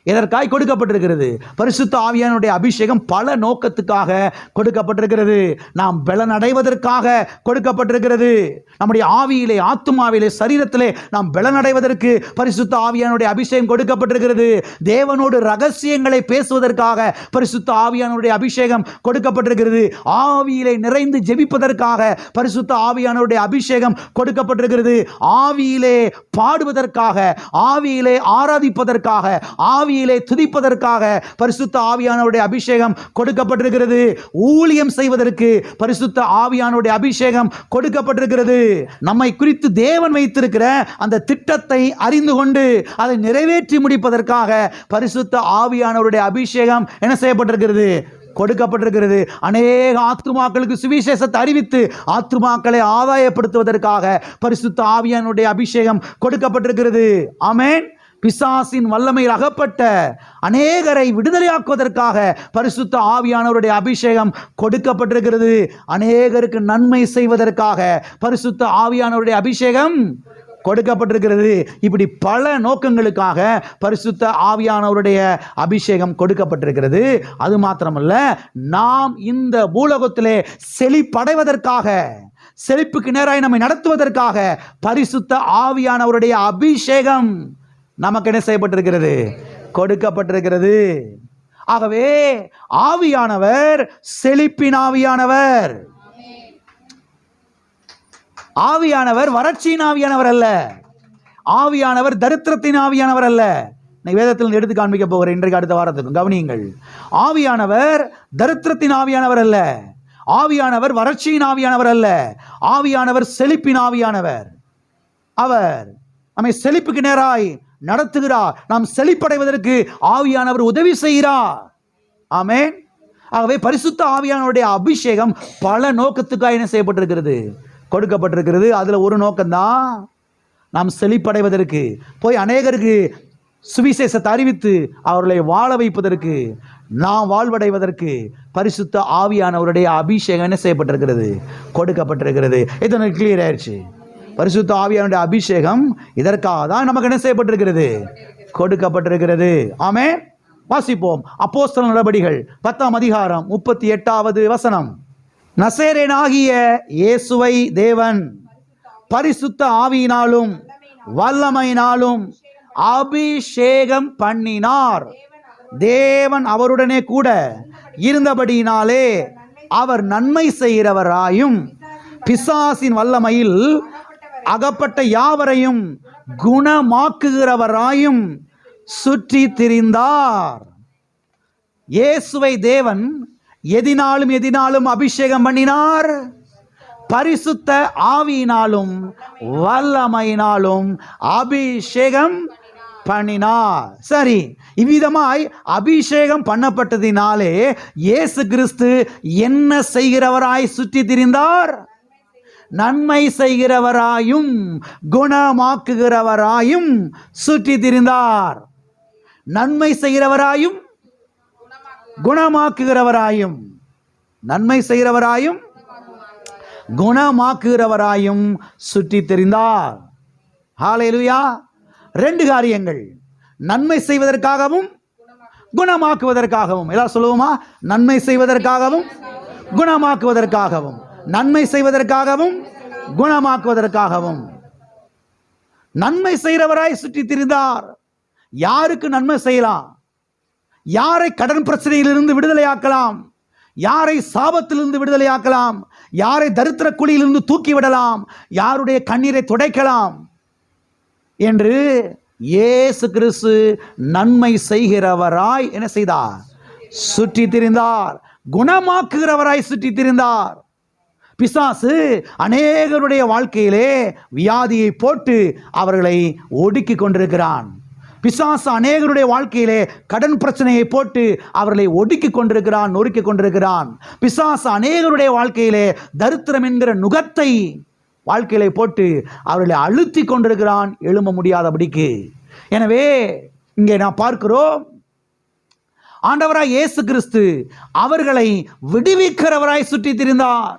எதற்காக கொடுக்கப்பட்டிருக்கிறது? பரிசுத்த ஆவியானுடைய அபிஷேகம் பல நோக்கத்துக்காக கொடுக்கப்பட்டிருக்கிறது. நாம் பலன் அடைவதற்காக கொடுக்கப்பட்டிருக்கிறது. நம்முடைய ஆவியிலே, ஆத்துமாவிலே, சரீரத்திலே நாம் பலன் அடைவதற்கு பரிசுத்த ஆவியானுடைய அபிஷேகம் கொடுக்கப்பட்டிருக்கிறது. தேவனோடு ரகசியங்களை பேசுவதற்காக பரிசுத்த ஆவியானுடைய அபிஷேகம் கொடுக்கப்பட்டிருக்கிறது. ஆவியிலே நிறைந்து ஜெபிப்பதற்காக பரிசுத்த ஆவியானுடைய அபிஷேகம் கொடுக்கப்பட்டிருக்கிறது. ஆவியிலே பாடுவதற்காக, ஆவியிலே ஆராதிப்பதற்காக, ஆவியிலே துதிப்பதற்காக பரிசுத்த ஆவியானவருடைய அபிஷேகம் கொடுக்கப்பட்டிருக்கிறது. ஊழியம் செய்வதற்கு பரிசுத்த ஆவியானவருடைய அபிஷேகம் கொடுக்கப்பட்டிருக்கிறது. நம்மை குறித்து தேவன் வைத்திருக்கிற அந்த திட்டத்தை அறிந்து கொண்டு அதை நிறைவேற்றி முடிப்பதற்காக பரிசுத்த ஆவியானவருடைய அபிஷேகம் என்ன செய்யப்பட்டிருக்கிறது, கொடுக்கப்பட்டிருக்கிறது. அநேக ஆத்துமாக்களுக்கு சுவிசேஷத்தை அறிவித்து ஆத்துமாக்களை ஆதாயப்படுத்துவதற்காக பரிசுத்த ஆவியானுடைய அபிஷேகம் கொடுக்கப்பட்டிருக்கிறது. ஆமென். பிசாசின் வல்லமையில் அகப்பட்ட அநேகரை விடுதலையாக்குவதற்காக பரிசுத்த ஆவியானவருடைய அபிஷேகம் கொடுக்கப்பட்டிருக்கிறது. அநேகருக்கு நன்மை செய்வதற்காக பரிசுத்த ஆவியானவருடைய அபிஷேகம் கொடுக்கப்பட்டிருக்கிறது. இப்படி பல நோக்கங்களுக்காக பரிசுத்த ஆவியானவருடைய அபிஷேகம் கொடுக்கப்பட்டிருக்கிறது. அது மாத்திரமல்ல, நாம் இந்த பூலோகத்திலே செழிப்படைவதற்காக, செழிப்புக்கு நேராய் நம்மை நடத்துவதற்காக பரிசுத்த ஆவியானவருடைய அபிஷேகம் நமக்கு என்ன செய்யப்பட்டிருக்கிறது, கொடுக்கப்பட்டிருக்கிறது. ஆகவே ஆவியானவர் செழிப்பின் ஆவியானவர். ஆவியானவர் வறட்சியின் ஆவியானவர் அல்ல. ஆவியானவர் தரித்திரத்தின் ஆவியானவர் அல்ல. வேதத்தில் எடுத்து காண்பிக்க போகிறேன் இன்றைக்கு அடுத்த வாரத்துக்கு. கவனியுங்கள். ஆவியானவர் தரித்திரத்தின் ஆவியானவர் அல்ல. ஆவியானவர் வறட்சியின் ஆவியானவர் அல்ல. ஆவியானவர் செழிப்பின் ஆவியானவர். அவர் நம்மை செழிப்புக்கு நேராய் நடத்துகிறார். நாம் செழிப்படைவதற்கு ஆவியானவர் உதவி செய்கிறார். ஆமென். ஆகவே பரிசுத்த ஆவியானவருடைய அபிஷேகம் பல நோக்கத்துக்காக என்ன செய்யப்பட்டிருக்கிறது, கொடுக்கப்பட்டிருக்கிறது. அதுல ஒரு நோக்கம்தான், நாம் செழிப்படைவதற்கு, போய் அநேகருக்கு சுவிசேஷத்தை அறிவித்து அவர்களை வாழ வைப்பதற்கு, நாம் வாழ்வடைவதற்கு பரிசுத்த ஆவியானவருடைய அபிஷேகம் என்ன செய்யப்பட்டிருக்கிறது, கொடுக்கப்பட்டிருக்கிறது. இது எனக்கு கிளியர் ஆயிடுச்சு. பரிசுத்த ஆவியானுடைய அபிஷேகம் இதற்காக தான் நமக்கு என்ன செய்யப்பட்டிருக்கிறது, கொடுக்கப்பட்டிருக்கிறது. ஆமென். வாசிப்போம். அப்போஸ்தலர் நடபடிகள் 10ஆம் அதிகாரம் 38வது வசனம். நசரேயனாகிய இயேசுவை தேவன் பரிசுத்த ஆவியினாலும் வல்லமையினாலும் அபிஷேகம் பண்ணினார். தேவன் அவருடனே கூட இருந்தபடியினாலே அவர் நன்மை செய்கிறவராயும் பிசாசின் வல்லமையில் அகப்பட்ட யாவரையும் குணமாக்குகிறவராயும் சுற்றி திரிந்தார். இயேசுவை தேவன் எதினாலும் அபிஷேகம் பண்ணினார், பரிசுத்த ஆவியினாலும் வல்லமையினாலும் அபிஷேகம் பண்ணினார். சரி, இவ்விதமாய் அபிஷேகம் பண்ணப்பட்டதினாலே இயேசு கிறிஸ்து என்ன செய்கிறவராய் சுற்றி திரிந்தார்? நன்மை செய்கிறவராயும் குணமாக்குகிறவராயும் சுற்றி திரிந்தார். நன்மை செய்கிறவராயும் குணமாக்குகிறவராயும், நன்மை செய்கிறவராயும் குணமாக்குகிறவராயும் சுற்றி திரிந்தார். ஹல்லேலூயா. 2 காரியங்கள், நன்மை செய்வதற்காகவும் குணமாக்குவதற்காகவும். எல்லாம் சொல்லுவோமா? நன்மை செய்வதற்காகவும் குணமாக்குவதற்காகவும், நன்மை செய்வதற்காகவும் குணமாக்குவதற்காகவும். நன்மை செய்கிறவராய் சுற்றி திரிந்தார். யாருக்கு நன்மை செய்யலாம்? யாரை கடன் பிரச்சனையிலிருந்து விடுதலையாக்கலாம்? யாரை சாபத்திலிருந்து விடுதலையாக்கலாம்? யாரை தரித்திர குழியிலிருந்து தூக்கிவிடலாம்? யாருடைய கண்ணீரை துடைக்கலாம் என்று இயேசு கிறிஸ்து நன்மை செய்கிறவராய் என்ன செய்தார்? சுற்றி திரிந்தார். குணமாக்குகிறவராய் சுற்றி திரிந்தார். பிசாசு அநேகருடைய வாழ்க்கையிலே வியாதியை போட்டு அவர்களை ஒடுக்கி கொண்டிருக்கிறான். பிசாசு அநேகருடைய வாழ்க்கையிலே கடன் பிரச்சனையை போட்டு அவர்களை ஒடுக்கி கொண்டிருக்கிறான், நொறுக்கி கொண்டிருக்கிறான். பிசாசு அநேகருடைய வாழ்க்கையிலே தரித்திரம் என்கிற நுகத்தை வாழ்க்கையிலே போட்டு அவர்களை அழுத்தி கொண்டிருக்கிறான், எழும்ப முடியாதபடிக்கு. எனவே இங்கே நாம் பார்க்கிறோம், ஆண்டவராய் இயேசு கிறிஸ்து அவர்களை விடுவிக்கிறவராய் சுற்றி திரிந்தார்.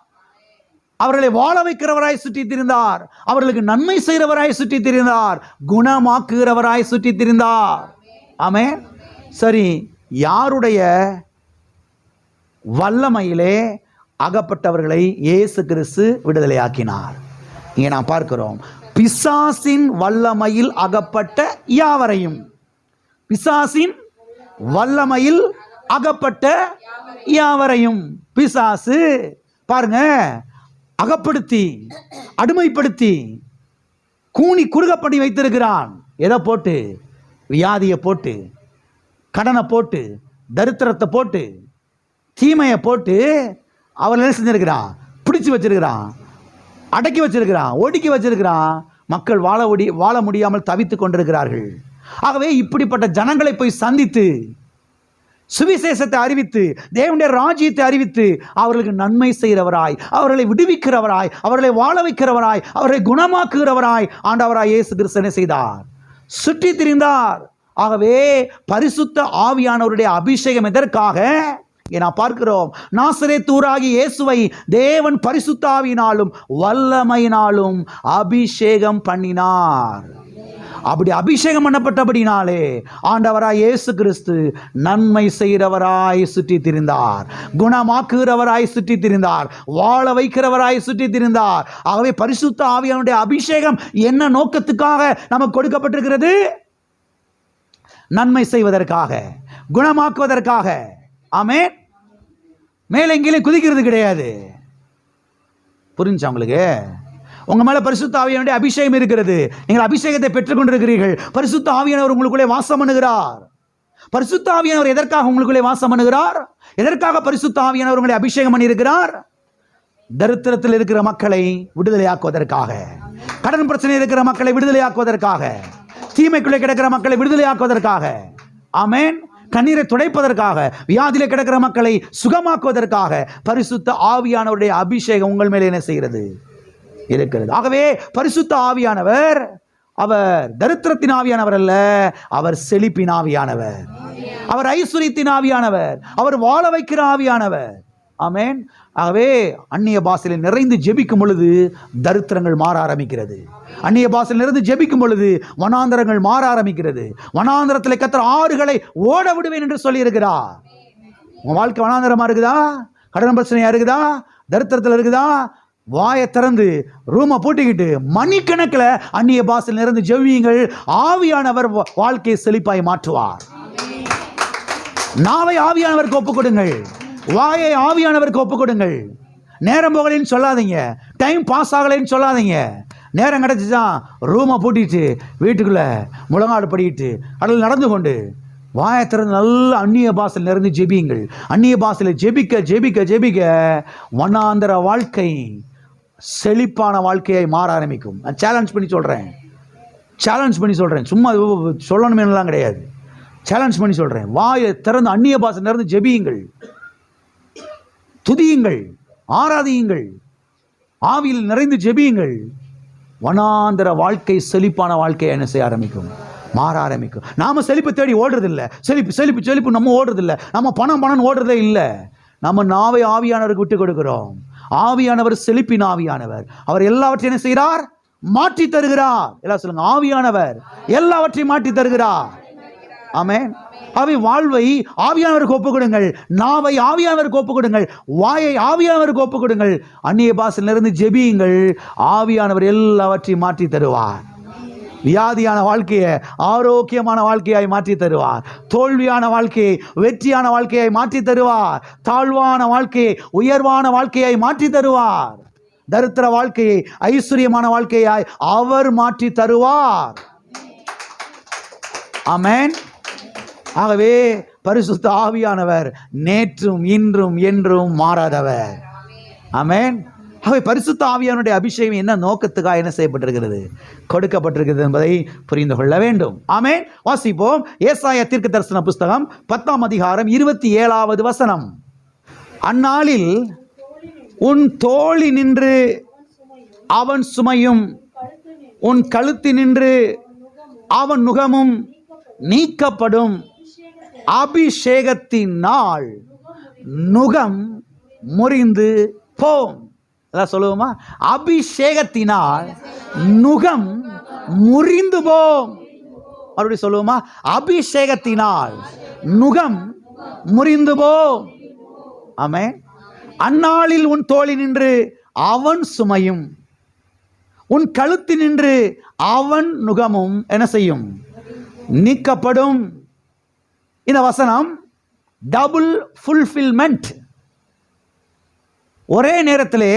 அவர்களை வாழ வைக்கிறவராய் சுற்றி திரிந்தார். அவர்களுக்கு நன்மை செய்கிறவராய் சுற்றி திரிந்தார். குணமாக்குகிறவராய் சுற்றி திரிந்தார். ஆமென். சரி, யாருடைய வல்லமையிலே அகப்பட்டவர்களை இயேசு கிறிஸ்து விடுதலையாக்கினார்? இங்கே நாம் பார்க்கிறோம், பிசாசின் வல்லமையில் அகப்பட்ட யாவரையும். பிசாசின் வல்லமையில் அகப்பட்ட யாவரையும் பிசாசு பாருங்க அகப்படுத்தி அடிமைப்படுத்தி கூனி குறுக பண்ணி வைத்திருக்கிறான். எதை போட்டு? வியாதியை போட்டு, கடனை போட்டு, தரித்திரத்தை போட்டு, தீமையை போட்டு அவர்கள் என்ன செஞ்சிருக்கிறான்? பிடிச்சு வச்சிருக்கிறான், அடக்கி வச்சிருக்கிறான், ஒடுக்கி வச்சிருக்கிறான். மக்கள் வாழ முடியாமல் தவித்து கொண்டிருக்கிறார்கள். ஆகவே இப்படிப்பட்ட ஜனங்களை போய் சந்தித்து சுவிசேஷத்தை அறிவித்து, தேவனுடைய ராஜ்யத்தை அறிவித்து, அவர்களுக்கு நன்மை செய்கிறவராய், அவர்களை விடுவிக்கிறவராய், அவர்களை வாழ வைக்கிறவராய், அவர்களை குணமாக்குகிறவராய் ஆண்டவராய் இயேசு கிறிஸ்து என்ன செய்தார்? சுற்றி திரிந்தார். ஆகவே பரிசுத்த ஆவியானவருடைய அபிஷேகம் எதற்காக? நான் பார்க்கிறோம், நாசரேத்தூராகிய இயேசுவை தேவன் பரிசுத்த ஆவியினாலும் வல்லமையினாலும் அபிஷேகம் பண்ணினார். அப்படி அபிஷேகம் பண்ணப்பட்டபடினாலே ஆண்டவராய் இயேசு கிறிஸ்து நன்மை செய்கிறவராய் சுற்றி திரிந்தார், குணமாக்குகிறவராய் சுற்றி திரிந்தார், வாழ வைக்கிறவராய் சுற்றி திரிந்தார். ஆகவே பரிசுத்த ஆவியானுடைய அபிஷேகம் என்ன நோக்கத்துக்காக நமக்கு கொடுக்கப்பட்டிருக்கிறது? நன்மை செய்வதற்காக, குணமாக்குவதற்காக. ஆமென். மேலே எங்கேயும் குதிக்கிறது கிடையாது. புரிஞ்சா உங்களுக்கு? உங்க மேல பரிசுத்த ஆவியானுடைய அபிஷேகம் இருக்கிறது. நீங்கள் அபிஷேகத்தை பெற்றுக் கொண்டிருக்கிறீர்கள். பரிசுத்த ஆவியானவர் உங்களுக்குள்ளே வாசம் பண்ணுகிறார். பரிசுத்த ஆவியானவர் எதற்காக உங்களுக்குள்ளே வாசம் பண்ணுகிறார்? எதற்காக பரிசுத்த ஆவியானவர் உங்களை அபிஷேகம் பண்ணி இருக்கிறார்? தரித்திரத்தில் இருக்கிற மக்களை விடுதலையாக்குவதற்காக, கடன் பிரச்சனை இருக்கிற மக்களை விடுதலையாக்குவதற்காக, தீமைக்குள்ளே கிடக்கிற மக்களை விடுதலையாக்குவதற்காக. ஆமென். கண்ணீரை துடைப்பதற்காக, வியாதியிலே கிடக்கிற மக்களை சுகமாக்குவதற்காக பரிசுத்த ஆவியானவருடைய அபிஷேகம் உங்கள் மேலே என்ன செய்கிறது? இருக்கிறது. ஆகவே பரிசுத்த ஆவியானவர் அவர் தரித்திரத்தின் ஆவியானவர் அல்ல, அவர் செழிப்பின் ஆவியானவர், அவர் ஐஸ்வரியத்தின் ஆவியானவர், அவர் வாழ வைக்கிற ஆவியானவர். ஆமென். ஆகவே அந்நிய பாஷையில் நிறைந்து ஜெபிக்கும் பொழுது தரித்திரங்கள் மாற ஆரம்பிக்கிறது. அந்நிய பாஷையில் நிறைந்து ஜெபிக்கும் பொழுது வனாந்தரங்கள் மாற ஆரம்பிக்கிறது. வனாந்தரத்தில் கர்த்தர் ஆறுகளை ஓட விடுவேன் என்று சொல்லி இருக்கிறார். உங்க வாழ்க்கை வனாந்தரமா இருக்குதா? கடன் பிரச்சனையா இருக்குதா? தரித்திரத்தில் இருக்குதா? வாயை திறந்து ரூமை பூட்டிக்கிட்டு மணிக்கணக்கில் அந்நிய பாஷையில் நிறைந்து ஜெபியுங்கள். ஆவியானவர் வாழ்க்கையை செழிப்பாய் மாற்றுவார். நாவை ஆவியானவருக்கு ஒப்புக் கொடுங்கள். வாயை ஆவியானவருக்கு ஒப்புக் கொடுங்கள். நேரம் போகலைன்னு சொல்லாதீங்க, டைம் பாஸ் ஆகலைன்னு சொல்லாதீங்க. நேரம் கிடச்சிதான் ரூமை பூட்டிட்டு வீட்டுக்குள்ள முழங்காடு படிக்கிட்டு அதில் நடந்து கொண்டு வாயை திறந்து நல்ல அந்நிய பாஷையில் நிறைந்து ஜெபியுங்கள். அந்நிய பாஷையில் ஜெபிக்க ஜெபிக்க ஜெபிக்க வனாந்தர வாழ்க்கை செழிப்பான வாழ்க்கையை மாற ஆரம்பிக்கும். நான் சேலஞ்ச் பண்ணி சொல்கிறேன், சும்மா சொல்லணுமேலாம் கிடையாது. சேலஞ்ச் பண்ணி சொல்கிறேன். வாயை திறந்து அந்நிய பாஷை நிறைந்து ஜெபியுங்கள், துதியுங்கள், ஆராதியுங்கள். ஆவியில் நிறைந்து ஜெபியுங்கள். வனாந்தர வாழ்க்கை செழிப்பான வாழ்க்கையை என்ன செய்ய ஆரம்பிக்கும்? மாற ஆரம்பிக்கும். நாம செழிப்பு தேடி ஓடுறது இல்லை. செழிப்பு செழிப்பு செழிப்பு நம்ம ஓடுறது இல்லை. நம்ம பணம் பணம் ஓடுறதே இல்லை. நம்ம நாவை ஆவியானவருக்கு விட்டு கொடுக்கிறோம். ஆவியானவர் செழிப்பின் ஆவியானவர். அவர் எல்லாவற்றையும் என்ன செய்கிறார்? மாற்றி தருகிறார். எல்லாம் சொல்லுங்க, ஆவியானவர் எல்லாவற்றையும் மாற்றி தருகிறார். ஆமென். அவை வாழ்வை ஆவியானவருக்கு ஒப்பு கொடுங்கள். நாவை ஆவியானவருக்கு ஒப்பு கொடுங்கள். வாயை ஆவியானவருக்கு ஒப்பு கொடுங்கள். அந்நிய பாஷையிலிருந்து ஜெபியுங்கள். ஆவியானவர் எல்லாவற்றையும் மாற்றி தருவார். வியாதியான வாழ்க்கையை ஆரோக்கியமான வாழ்க்கையாய் மாற்றி தருவார். தோல்வியான வாழ்க்கையை வெற்றியான வாழ்க்கையாய் மாற்றி தருவார். தாழ்வான வாழ்க்கையை உயர்வான வாழ்க்கையாய் மாற்றி தருவார். தரித்திர வாழ்க்கையை ஐஸ்வர்யமான வாழ்க்கையாய் அவர் மாற்றி தருவார். ஆமென். ஆகவே பரிசுத்த ஆவியானவர் நேற்றும் இன்றும் என்றும் மாறாதவர். ஆமென். ஆகவே பரிசுத்த ஆவியானுடைய அபிஷேகம் என்ன நோக்கத்துக்காக என்ன செய்யப்பட்டிருக்கிறது? கொடுக்கப்பட்டிருக்கிறது என்பதை புரிந்து கொள்ள வேண்டும். ஆமென். வாசிப்போம். ஏசாயா தீர்க்க தரிசன புஸ்தகம் 10ஆம் அதிகாரம் 27வது வசனம். அந்நாளில் உன் தோளி நின்று அவன் சுமையும், உன் கழுத்தி நின்று அவன் நுகமும் நீக்கப்படும். அபிஷேகத்தினால் நுகம் முறிந்து போம். அதான் சொல்லுவோமா? அபிஷேகத்தினால் நுகம் முறிந்து போம். மறுபடியும் சொல்லுவோமா? அபிஷேகத்தினால் நுகம் முறிந்து போம். ஆமென். அந்நாளில் உன் தோளி நின்று அவன் சுமையும், உன் கழுத்து நின்று அவன் நுகமும் என்ன செய்யும்? நீக்கப்படும். இந்த வசனம் டபுள் ஃபுல்ஃபில்மெண்ட். ஒரே நேரத்திலே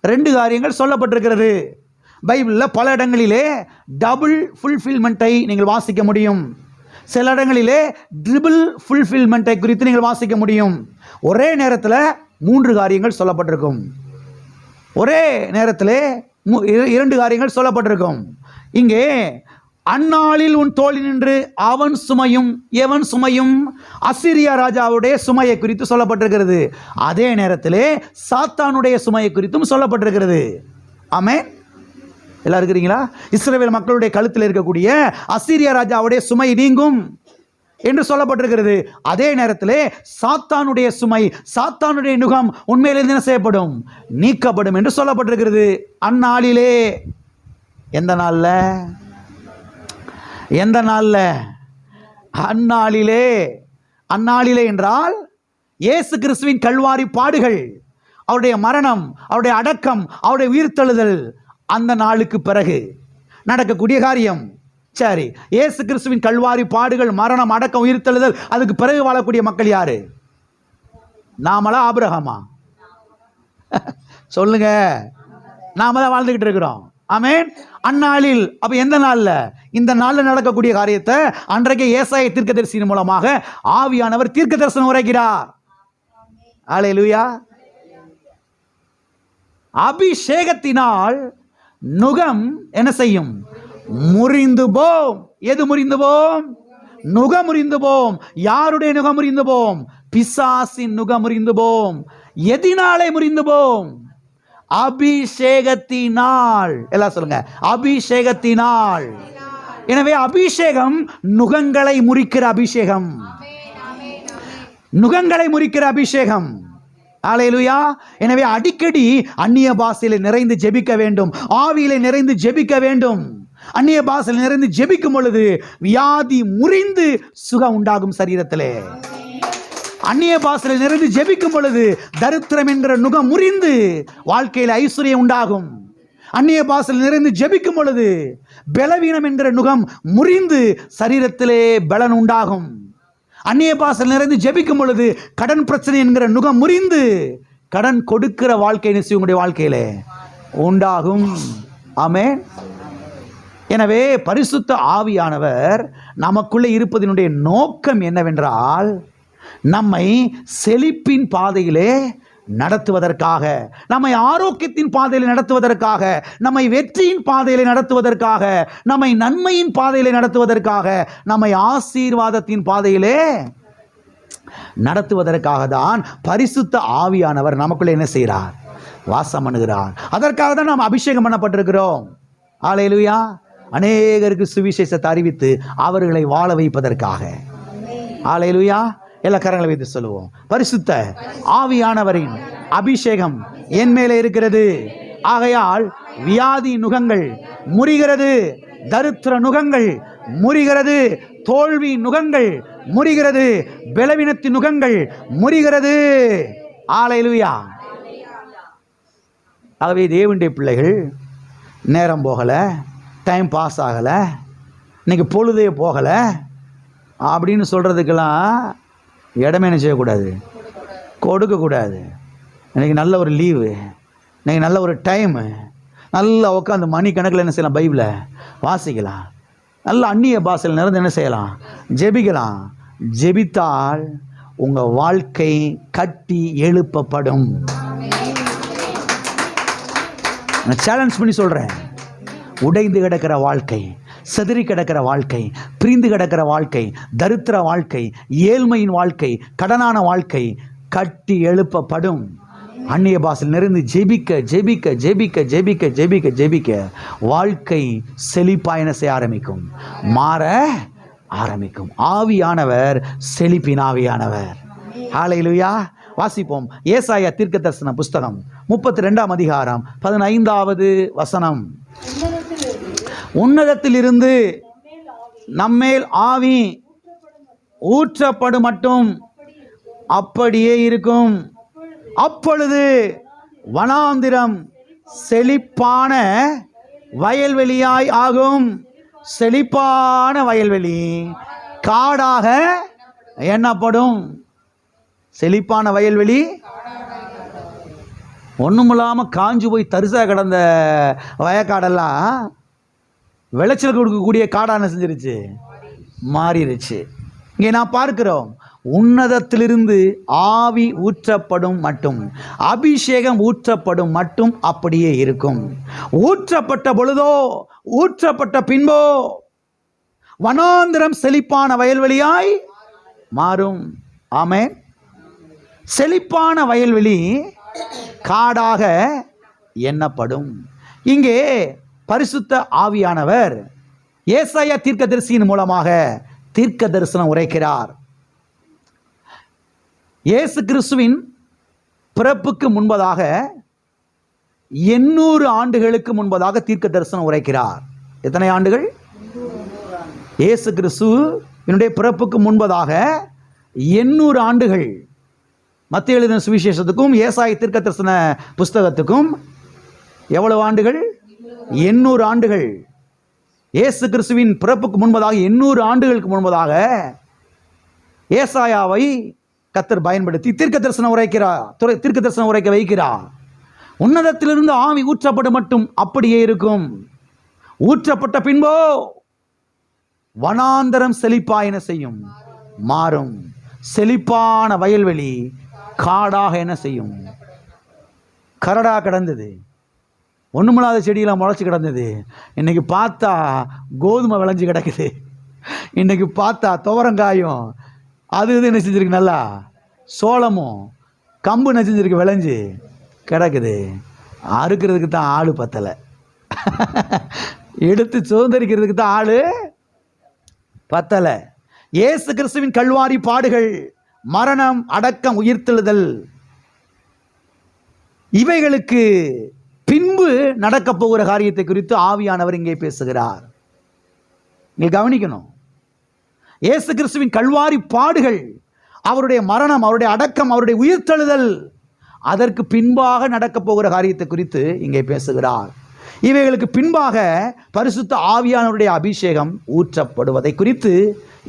ரெண்டு காரியங்கள் சொல்லப்பட்டிருக்கிறது. பைபிளில் பல இடங்களிலே டபுள் ஃபுல்ஃபில்மெண்ட்டை நீங்கள் வாசிக்க முடியும். சில இடங்களிலே ட்ரிபிள் ஃபுல்ஃபில்மெண்ட்டை குறித்து நீங்கள் வாசிக்க முடியும். ஒரே நேரத்தில் 3 காரியங்கள் சொல்லப்பட்டிருக்கும். ஒரே நேரத்திலே 2 காரியங்கள் சொல்லப்பட்டிருக்கும். இங்கே அந்நாளில் உன் தோளி நின்று அவன் சுமையும், எவன் சுமையும்? அசீரியா ராஜாவுடைய சுமையை குறித்து சொல்லப்பட்டிருக்கிறது. அதே நேரத்திலே சாத்தானுடைய சுமையை குறித்தும் சொல்லப்பட்டிருக்கிறது. ஆமென். எல்லாம் இருக்கிறீங்களா? இஸ்ரவேல் மக்களுடைய கழுத்தில் இருக்கக்கூடிய அசீரியா ராஜாவுடைய சுமை நீங்கும் என்று சொல்லப்பட்டிருக்கிறது. அதே நேரத்திலே சாத்தானுடைய சுமை, சாத்தானுடைய நுகம் உண்மையிலே என்ன செய்யப்படும்? நீக்கப்படும் என்று சொல்லப்பட்டிருக்கிறது. அந்நாளிலே. எந்த நாளில்? எந்த நாளில்? அந்நாளிலே. அந்நாளிலே என்றால் இயேசு கிறிஸ்துவின் கல்வாரி பாடுகள், அவருடைய மரணம், அவருடைய அடக்கம், அவருடைய உயிர்த்தெழுதல், அந்த நாளுக்கு பிறகு நடக்கக்கூடிய காரியம். சரி, இயேசு கிறிஸ்துவின் கல்வாரி பாடுகள், மரணம், அடக்கம், உயிர்த்தெழுதல், அதுக்கு பிறகு வாழக்கூடிய மக்கள் யாரு? நாமளா ஆபிரகாமா? சொல்லுங்க. நாம தான் வாழ்ந்துகிட்டு இருக்கிறோம். ஆமென். அந்நாளில். அப்ப எந்த நாள்ல? இந்த நாள்ல நடக்கக்கூடிய காரியத்தை அன்றைக்கு ஏசாயா தீர்க்கதரிசியின் மூலமாக ஆவியானவர் தீர்க்க தரிசனம் உரைக்கிறார். அல்லேலூயா. அபிஷேகத்தினால் நுகம் என்ன செய்யும்? முறிந்து போம். எது முறிந்து போம்? நுகம் முறிந்து போம். யாருடைய நுகம் முறிந்து போம்? பிசாசின் நுகம் முறிந்து போம். எதினாலே முறிந்து போம்? அபிஷேகத்தினால். எல்லாம் சொல்லுங்க, அபிஷேகத்தினால். எனவே அபிஷேகம் நுகங்களை முறிக்கிற அபிஷேகம். நுகங்களை முறிக்கிற அபிஷேகம். அல்லேலூயா. எனவே அடிக்கடி அந்நிய பாஷையில நிறைந்து ஜெபிக்க வேண்டும். ஆவியிலே நிறைந்து ஜெபிக்க வேண்டும். அந்நிய பாஷையில் நிறைந்து ஜெபிக்கும் பொழுது வியாதி முறிந்து சுகம் உண்டாகும் சரீரத்திலே. அந்நிய பாஷையில் நிறைந்து ஜெபிக்கும் பொழுது தரித்திரம் என்கிற நுகம் முறிந்து வாழ்க்கையில் ஐஸ்வர்யம் உண்டாகும். அந்நிய பாஷையில் நிறைந்து ஜெபிக்கும் பொழுது பலவீனம் என்கிற நுகம் முறிந்து சரீரத்திலே பலன் உண்டாகும். அந்நிய பாஷையில் நிறைந்து ஜெபிக்கும் பொழுது கடன் பிரச்சனை என்கிற நுகம் முறிந்து கடன் கொடுக்கிற வாழ்க்கை உங்களுடைய வாழ்க்கையிலே உண்டாகும். ஆமென். எனவே பரிசுத்த ஆவியானவர் நமக்குள்ளே இருப்பதனுடைய நோக்கம் என்னவென்றால், நம்மை செழிப்பின் பாதையிலே நடத்துவதற்காக, நம்மை ஆரோக்கியத்தின் பாதையிலே நடத்துவதற்காக, நம்மை வெற்றியின் பாதையிலே நடத்துவதற்காக, நம்மை நன்மையின் பாதையிலே நடத்துவதற்காக, நம்மை ஆசீர்வாதத்தின் பாதையிலே நடத்துவதற்காக தான் பரிசுத்த ஆவியானவர் நமக்குள்ளே என்ன செய்கிறார்? வாசம் பண்ணுகிறார். அதற்காக தான் நாம் அபிஷேகம் பண்ணப்பட்டிருக்கிறோம். ஹல்லேலூயா. அநேகருக்கு சுவிசேஷத்தை அறிவித்து அவர்களை வாழ வைப்பதற்காக. ஹல்லேலூயா. எல்லா கரங்களை வைத்து சொல்லுவோம், பரிசுத்த ஆவியானவரின் அபிஷேகம் என் மேலே இருக்கிறது. ஆகையால் வியாதி நுகங்கள் முறிகிறது, தரித்திர நுகங்கள் முறிகிறது, தோல்வி நுகங்கள் முறிகிறது, பலவீனத்தின் நுகங்கள் முறிகிறது. ஹல்லேலூயா. ஆகவே தேவனுடைய பிள்ளைகள், நேரம் போகலை, டைம் பாஸ் ஆகலை, இன்னைக்கு பொழுதே போகலை அப்படின்னு சொல்கிறதுக்கெல்லாம் இடமே என்ன செய்யக்கூடாது, கொடுக்கக்கூடாது. இன்றைக்கி நல்ல ஒரு லீவு, இன்றைக்கி நல்ல ஒரு டைமு, நல்லா உட்காந்து மணி கணக்கில் என்ன செய்யலாம், பைபிளை வாசிக்கலாம், நல்ல அந்நிய பாஷையில் நிறந்து என்ன செய்யலாம், ஜெபிக்கலாம். ஜெபித்தால் உங்கள் வாழ்க்கை கட்டி எழுப்பப்படும். நான் சேலஞ்ச் பண்ணி சொல்கிறேன், உடைந்து கிடக்கிற வாழ்க்கை, செதறி கிடக்கிற வாழ்க்கை, பிரிந்து கிடக்கிற வாழ்க்கை, தரித்திர வாழ்க்கை, ஏழ்மையின் வாழ்க்கை, கடனான வாழ்க்கை கட்டி எழுப்பப்படும். அந்நிய பாஷையில் நிறைந்து ஜெபிக்க ஜெபிக்க ஜெபிக்க ஜெபிக்க ஜெபிக்க ஜெபிக்க வாழ்க்கை செழிப்பாயன செய்ய ஆரம்பிக்கும், மாற ஆரம்பிக்கும். ஆவியானவர் செழிப்பின் ஆவியானவர். ஹல்லேலூயா. வாசிப்போம். ஏசாயா தீர்க்கதரிசன புஸ்தகம் 32ஆம் அதிகாரம் 15வது வசனம். உன்னதத்திலிருந்து நம்மேல் ஆவி ஊற்றப்படும் மட்டும் அப்படியே இருக்கும். அப்பொழுது வனாந்திரம் செழிப்பான வயல்வெளியாய் ஆகும். செழிப்பான வயல்வெளி காடாக எண்ணப்படும். செழிப்பான வயல்வெளி ஒன்றுமில்லாமல் காஞ்சு போய் தரிசாக கிடந்த வயக்காடெல்லாம் விளைச்சல் கொடுக்கக்கூடிய காடான செஞ்சிருச்சு, மாறிடுச்சு. இங்கே நான் பார்க்கிறோம், உன்னதத்திலிருந்து ஆவி ஊற்றப்படும் மட்டும், அபிஷேகம் ஊற்றப்படும் மட்டும் அப்படியே இருக்கும். ஊற்றப்பட்ட பொழுதோ, ஊற்றப்பட்ட பின்போ வனாந்திரம் செழிப்பான வயல்வெளியாய் மாறும். ஆமென். செழிப்பான வயல்வெளி காடாக எண்ணப்படும். இங்கே பரிசுத்த ஆவியானவர் ஏசாயா தீர்க்கதரிசியின் மூலமாக தீர்க்க தரிசனம் உரைக்கிறார். இயேசு கிறிஸ்துவின் பிறப்புக்கு முன்பதாக 800 ஆண்டுகளுக்கு முன்பதாக தீர்க்க தரிசனம் உரைக்கிறார். எத்தனை ஆண்டுகள்? இயேசு கிறிஸ்துவினுடைய பிறப்புக்கு முன்பதாக 800 ஆண்டுகள். மத்திய எழுதின சுவிசேஷத்துக்கும் ஏசாயா தீர்க்க தரிசன புஸ்தகத்துக்கும் எவ்வளவு ஆண்டுகள்? 800 ஆண்டுகள். இயேசு கிறிஸ்துவின் பிறப்புக்கு முன்பதாக 800 ஆண்டுகளுக்கு முன்பதாக ஏசாயாவை கர்த்தர் பயன்படுத்தி தீர்க்க தரிசனம் உரைக்கிறார், தீர்க்க தரிசனம் உரைக்க வைக்கிறார். உன்னதத்திலிருந்து ஆவி ஊற்றப்படும் மட்டும் அப்படியே இருக்கும். ஊற்றப்பட்ட பின்போ வனாந்தரம் செழிப்பாயின செய்யும், மாறும். செழிப்பான வயல்வெளி காடாக என்ன செய்யும்? கரடா கிடந்தது, ஒன்றுமில்லாத செடியெல்லாம் முளைச்சி கிடந்தது. இன்னைக்கு பார்த்தா கோதுமை விளைஞ்சி கிடக்குது. இன்னைக்கு பார்த்தா துவரங்காயும் அது இது என்ன செஞ்சிருக்கு, நல்லா சோளமும் கம்பு என்ன செஞ்சிருக்கு, விளைஞ்சு கிடக்குது. அறுக்கிறதுக்கு தான் ஆள் பத்தலை, எடுத்து சுதந்திரிக்கிறதுக்கு தான் ஆள் பத்தலை. இயேசு கிறிஸ்துவின் கல்வாரி பாடுகள், மரணம், அடக்கம், உயிர்த்தெழுதல், இவைகளுக்கு பின்பு நடக்க போகிற காரியத்தை குறித்து ஆவியானவர் இங்கே பேசுகிறார். நீ கவனிக்கணும். இயேசு கிறிஸ்துவின் கல்வாரி பாடுகள், அவருடைய மரணம், அவருடைய அடக்கம், அவருடைய உயிர்த்தெழுதல், அதற்கு பின்பாக நடக்க போகிற காரியத்தை குறித்து இங்கே பேசுகிறார். இவைகளுக்கு பின்பாக பரிசுத்த ஆவியானவருடைய அபிஷேகம் ஊற்றப்படுவதை குறித்து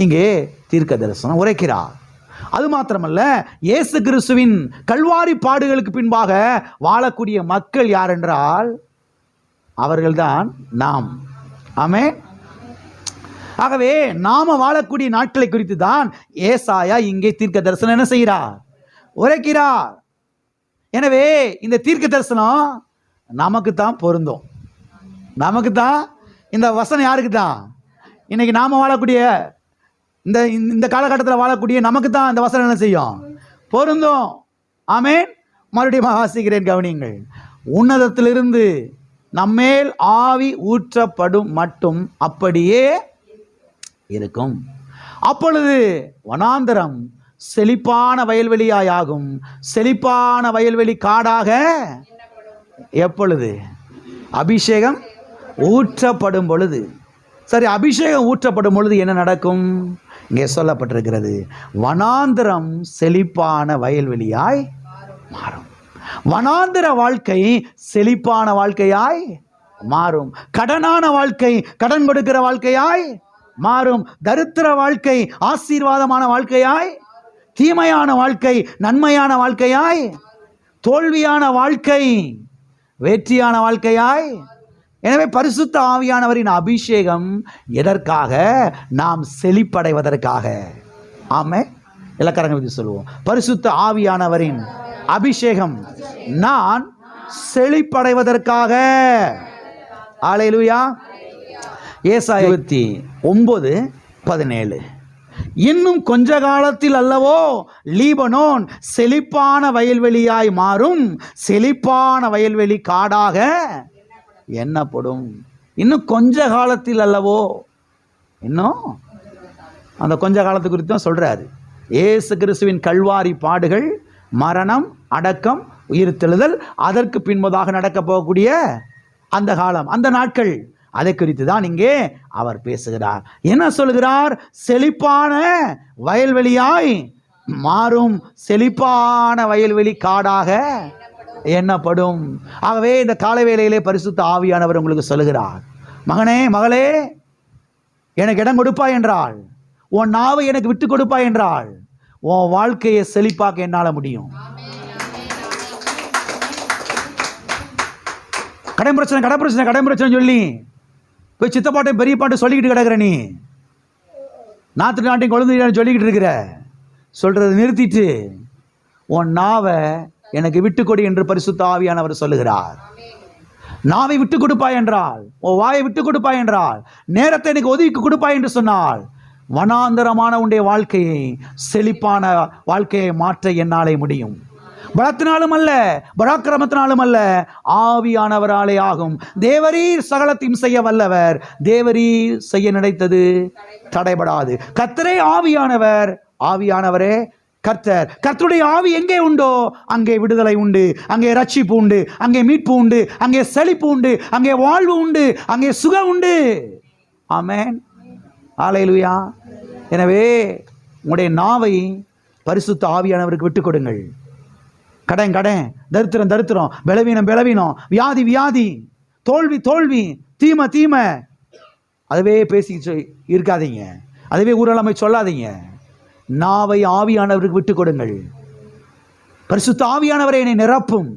இங்கே தீர்க்க தரிசனம் உரைக்கிறார். அது மாத்திரமல்ல, இயேசு கிறிஸ்துவின் கல்வாரி பாடுகளுக்கு பின்பாக வாழக்கூடிய மக்கள் யார் என்றால் அவர்கள்தான் நாம். ஆமென். ஆகவே நாம வாழக்கூடிய நாட்களை குறித்து தான் ஏசாயா இங்கே தீர்க்க தரிசனம் என்ன செய்கிறார், உரைக்கிறார். எனவே இந்த தீர்க்க தரிசனம் நமக்கு தான் பொருந்தும். நமக்கு தான் இந்த வசனம். யாருக்கு தான்? இன்னைக்கு நாம வாழக்கூடிய இந்த காலகட்டத்தில் வாழக்கூடிய நமக்கு தான் இந்த வசனம் என்ன செய்யும், பொருந்தும். ஆமென். மறுபடியும் வாசிக்கிறேன், கவனியுங்கள். உன்னதத்திலிருந்து நம்மேல் ஆவி ஊற்றப்படும் மட்டும் அப்படியே இருக்கும். அப்பொழுது வனாந்தரம் செழிப்பான வயல்வெளியாகும், செழிப்பான வயல்வெளி காடாக. எப்பொழுது? அபிஷேகம் ஊற்றப்படும் பொழுது. சரி, அபிஷேகம் ஊற்றப்படும் பொழுது என்ன நடக்கும்? இங்கே சொல்லப்பட்டிருக்கிறது, வனாந்தரம் செழிப்பான வயல்வெளியாய் மாறும். வனாந்தர வாழ்க்கை செழிப்பான வாழ்க்கையாய் மாறும். கடனான வாழ்க்கை கடன் கொடுக்கிற வாழ்க்கையாய் மாறும். தரித்திர வாழ்க்கை ஆசீர்வாதமான வாழ்க்கையாய், தீமையான வாழ்க்கை நன்மையான வாழ்க்கையாய், தோல்வியான வாழ்க்கை வெற்றியான வாழ்க்கையாய். எனவே பரிசுத்த ஆவியானவரின் அபிஷேகம் எதற்காக? நாம் செழிப்படைவதற்காக. ஆமே, இலக்கரங்களை பற்றி சொல்லுவோம். பரிசுத்த ஆவியானவரின் அபிஷேகம் நான் செழிப்படைவதற்காக. அல்லேலூயா. ஏசாயா 29:17. இன்னும் கொஞ்ச காலத்தில் அல்லவோ லீபனோன் செழிப்பான வயல்வெளியாய் மாறும், செழிப்பான வயல்வெளி காடாக எண்ணப்படும். இன்னும் கொஞ்ச காலத்தில் அல்லவோ, இன்னும் அந்த கொஞ்ச காலத்து குறித்து தான் சொல்றாரு. இயேசு கிறிஸ்துவின் கல்வாரி பாடுகள், மரணம், அடக்கம், உயிர்த்தெழுதல், அதற்கு பின்பதாக நடக்க போகக்கூடிய அந்த காலம், அந்த நாட்கள், அதை குறித்து தான் இங்கே அவர் பேசுகிறார். என்ன சொல்கிறார்? செழிப்பான வயல்வெளியாய் மாறும், செழிப்பான வயல்வெளி காடாக எண்ணப்படும். ஆகவே இந்த காலை வேளையிலே பரிசுத்த ஆவியானவர் உங்களுக்கு சொல்லுகிறார், மகனே மகளே, எனக்கு இடம் கொடுப்பாய் என்றால், உன் நாவை எனக்கு விட்டு கொடுப்பாய் என்றால், உன் வாழ்க்கையை செழிப்பாக்க என்னால முடியும். கடன் பிரச்சனை கடன் பிரச்சனை கடன் பிரச்சனை சொல்லி போய் சித்தப்பாட்டையும் பெரிய பாட்டும் சொல்லிக்கிட்டு கிடக்குற நீ, நாட்டு நாட்டையும் குழந்தையும் சொல்லிக்கிட்டு இருக்கிற, சொல்றதை நிறுத்திட்டு உன் நாவை எனக்கு விட்டு கொடு என்று பரிசுத்த ஆவியானவர் சொல்லுகிறார். நாவை விட்டு கொடுப்பாய் என்றால், உன் வாயை விட்டு கொடுப்பாய் என்றால், நேரத்தை எனக்கு ஒதுக்கி கொடுப்பாய் என்று சொன்னால், வனாந்தரமான உன்னுடைய வாழ்க்கையை செழிப்பான வாழ்க்கையை மாற்ற என்னாலே முடியும். பலத்தினாலும் அல்ல, பராக்கிரமத்தினாலும் அல்ல, ஆவியானவராலே ஆகும். தேவரீர் சகலத்தையும் செய்ய வல்லவர், தேவரீர் செய்ய நினைத்தது தடைபடாது. கர்த்தரே ஆவியானவர், ஆவியானவரே கர்த்தர். கர்த்தருடைய ஆவி எங்கே உண்டோ அங்கே விடுதலை உண்டு, அங்கே ரட்சிப்பு உண்டு, அங்கே மீட்பு உண்டு, அங்கே செழிப்பு உண்டு, அங்கே வாழ்வு உண்டு, அங்கே சுகம் உண்டு. ஆமென், அல்லேலூயா. எனவே உங்களுடைய நாவை பரிசுத்த ஆவியானவருக்கு விட்டு கொடுங்கள். கடன் கடன், தரித்திரம் தரித்திரம், பலவீனம் பலவீனம், வியாதி வியாதி, தோல்வி தோல்வி, தீமை தீமை, அதுவே பேசி இருக்காதீங்க, அதுவே ஊரலமை சொல்லாதீங்க. நாவை ஆவியானவருக்கு விட்டு கொடுங்கள். பரிசுத்த ஆவியானவரை என்னை நிரப்பும்,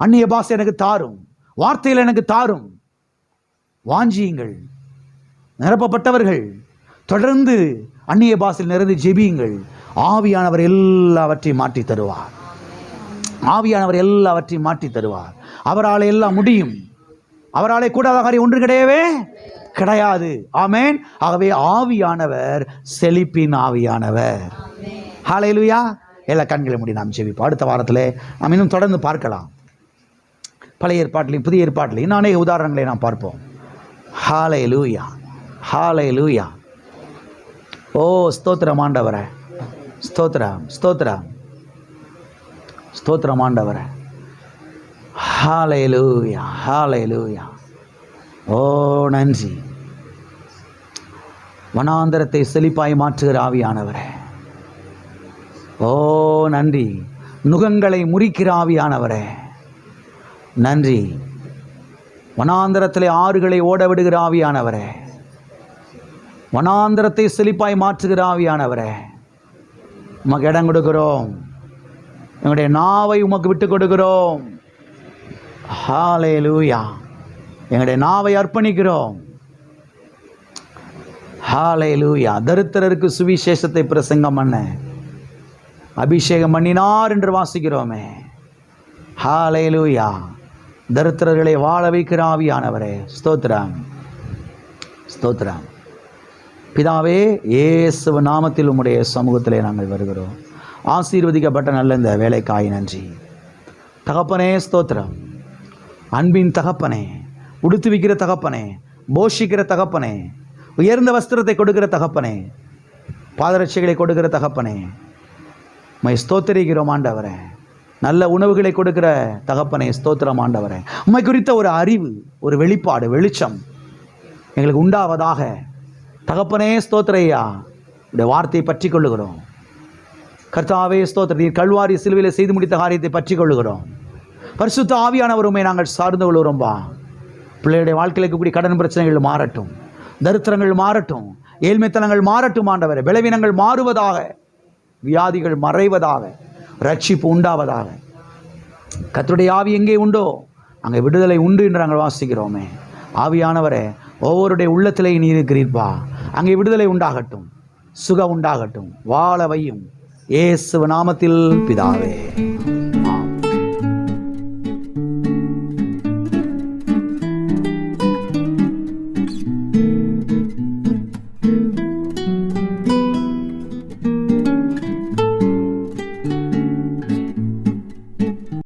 அந்நிய பாஷை எனக்கு தாரும், வார்த்தையில் எனக்கு தாரும். வாஞ்சியுங்கள். நிரப்பப்பட்டவர்கள் தொடர்ந்து அந்நிய பாஷையில் நிறைந்து ஜெபியுங்கள். ஆவியானவர் எல்லாவற்றையும் மாற்றி தருவார். ஆவியானவர் எல்லாவற்றையும் மாற்றி தருவார். அவரால் எல்லாம் முடியும். அவராலே கூடாத காரியம் ஒன்று கிடையவே கிடையாது. ஆமென். ஆகவே ஆவியானவர் செழிப்பின் ஆவியானவர். ஹல்லேலூயா. எல்லா கண்களை மூடி நாம் ஜெபிப்போம். அடுத்த வாரத்தில் நாம் இன்னும் தொடர்ந்து பார்க்கலாம். பழைய ஏற்பாட்டிலையும் புதிய ஏற்பாட்டிலையும் இன்னும் அநேக உதாரணங்களை நாம் பார்ப்போம். ஹல்லேலூயா, ஹல்லேலூயா. ஓ ஸ்தோத்திரம் ஆண்டவரே, ஸ்தோத்திரம் ஸ்தோத்திரம் ஸ்தோத்திரம் ஆண்டவரே. ஹல்லேலூயா, ஹல்லேலூயா. ஓ நன்றி. வனாந்தரத்தை செழிப்பாய் மாற்றுகிற ஆவியானவரே, ஓ நன்றி. நுகங்களை முறிக்கிற ஆவியானவரே, நன்றி. வனாந்தரத்திலே ஆறுகளை ஓட விடுகிற ஆவியானவரே, வனாந்தரத்தை செழிப்பாய் மாற்றுகிற ஆவியானவரே, உமக்கு இடம் கொடுக்கிறோம். எங்களுடைய நாவை உமக்கு விட்டு கொடுக்கிறோம். ஹல்லேலூயா. எங்களுடைய நாவை அர்ப்பணிக்கிறோம். ஹல்லேலூயா. தரித்திரருக்கு சுவிசேஷத்தை பிரசங்கம் பண்ண அபிஷேகம் பண்ணினார் என்று வாசிக்கிறோமே. ஹல்லேலூயா. தரித்திரர்களை வாழ வைக்கிற ஆவியானவரே, ஸ்தோத்திரம் ஸ்தோத்திரம். பிதாவே, இயேசு நாமத்தில் உம்முடைய சமூகத்திலே நாங்கள் வருகிறோம். ஆசீர்வதிக்கப்பட்ட நல்ல இந்த வேலைக்காய் நன்றி. தகப்பனே ஸ்தோத்திரம். அன்பின் தகப்பனே, உடுத்துவிக்கிற தகப்பனே, போஷிக்கிற தகப்பனே, உயர்ந்த வஸ்திரத்தை கொடுக்கிற தகப்பனே, பாதரட்சைகளை கொடுக்கிற தகப்பனே, மை ஸ்தோத்திரிக்கிறோம் ஆண்டவரே. நல்ல உணவுகளை கொடுக்கிற தகப்பனே, ஸ்தோத்திரம் ஆண்டவரே. உம்மை குறித்த ஒரு அறிவு, ஒரு வெளிப்பாடு, வெளிச்சம் எங்களுக்கு உண்டாவதாக. தகப்பனே ஸ்தோத்திரையா, உடைய வார்த்தையை பற்றி கொள்ளுகிறோம். கர்த்தாவே ஸ்தோத்திர, நீர் கல்வாரி சிலுவையில் செய்து முடித்த காரியத்தை பற்றி கொள்ளுகிறோம். பரிசுத்த ஆவியானவருமே நாங்கள் சார்ந்து கொள்கிறோம்பா. பிள்ளைகளுடைய வாழ்க்கையில் இருக்கக்கூடிய கடன் பிரச்சனைகள் மாறட்டும், தரித்திரங்கள் மாறட்டும், ஏழ்மைத்தனங்கள் மாறட்டும் ஆண்டவரே. பலவீனங்கள் மாறுவதாக, வியாதிகள் மறைவதாக, ரட்சிப்பு உண்டாவதாக. கர்த்தருடைய ஆவி எங்கே உண்டோ அங்கே விடுதலை உண்டு என்று நாங்கள் வாசிக்கிறோமே. ஆவியானவரே, ஒவ்வொருடைய உள்ளத்திலே நீர் இருக்கிறீர்ப்பா. அங்கே விடுதலை உண்டாகட்டும், சுகம் உண்டாகட்டும், வாழ வையும். இயேசு நாமத்தில் பிதாவே.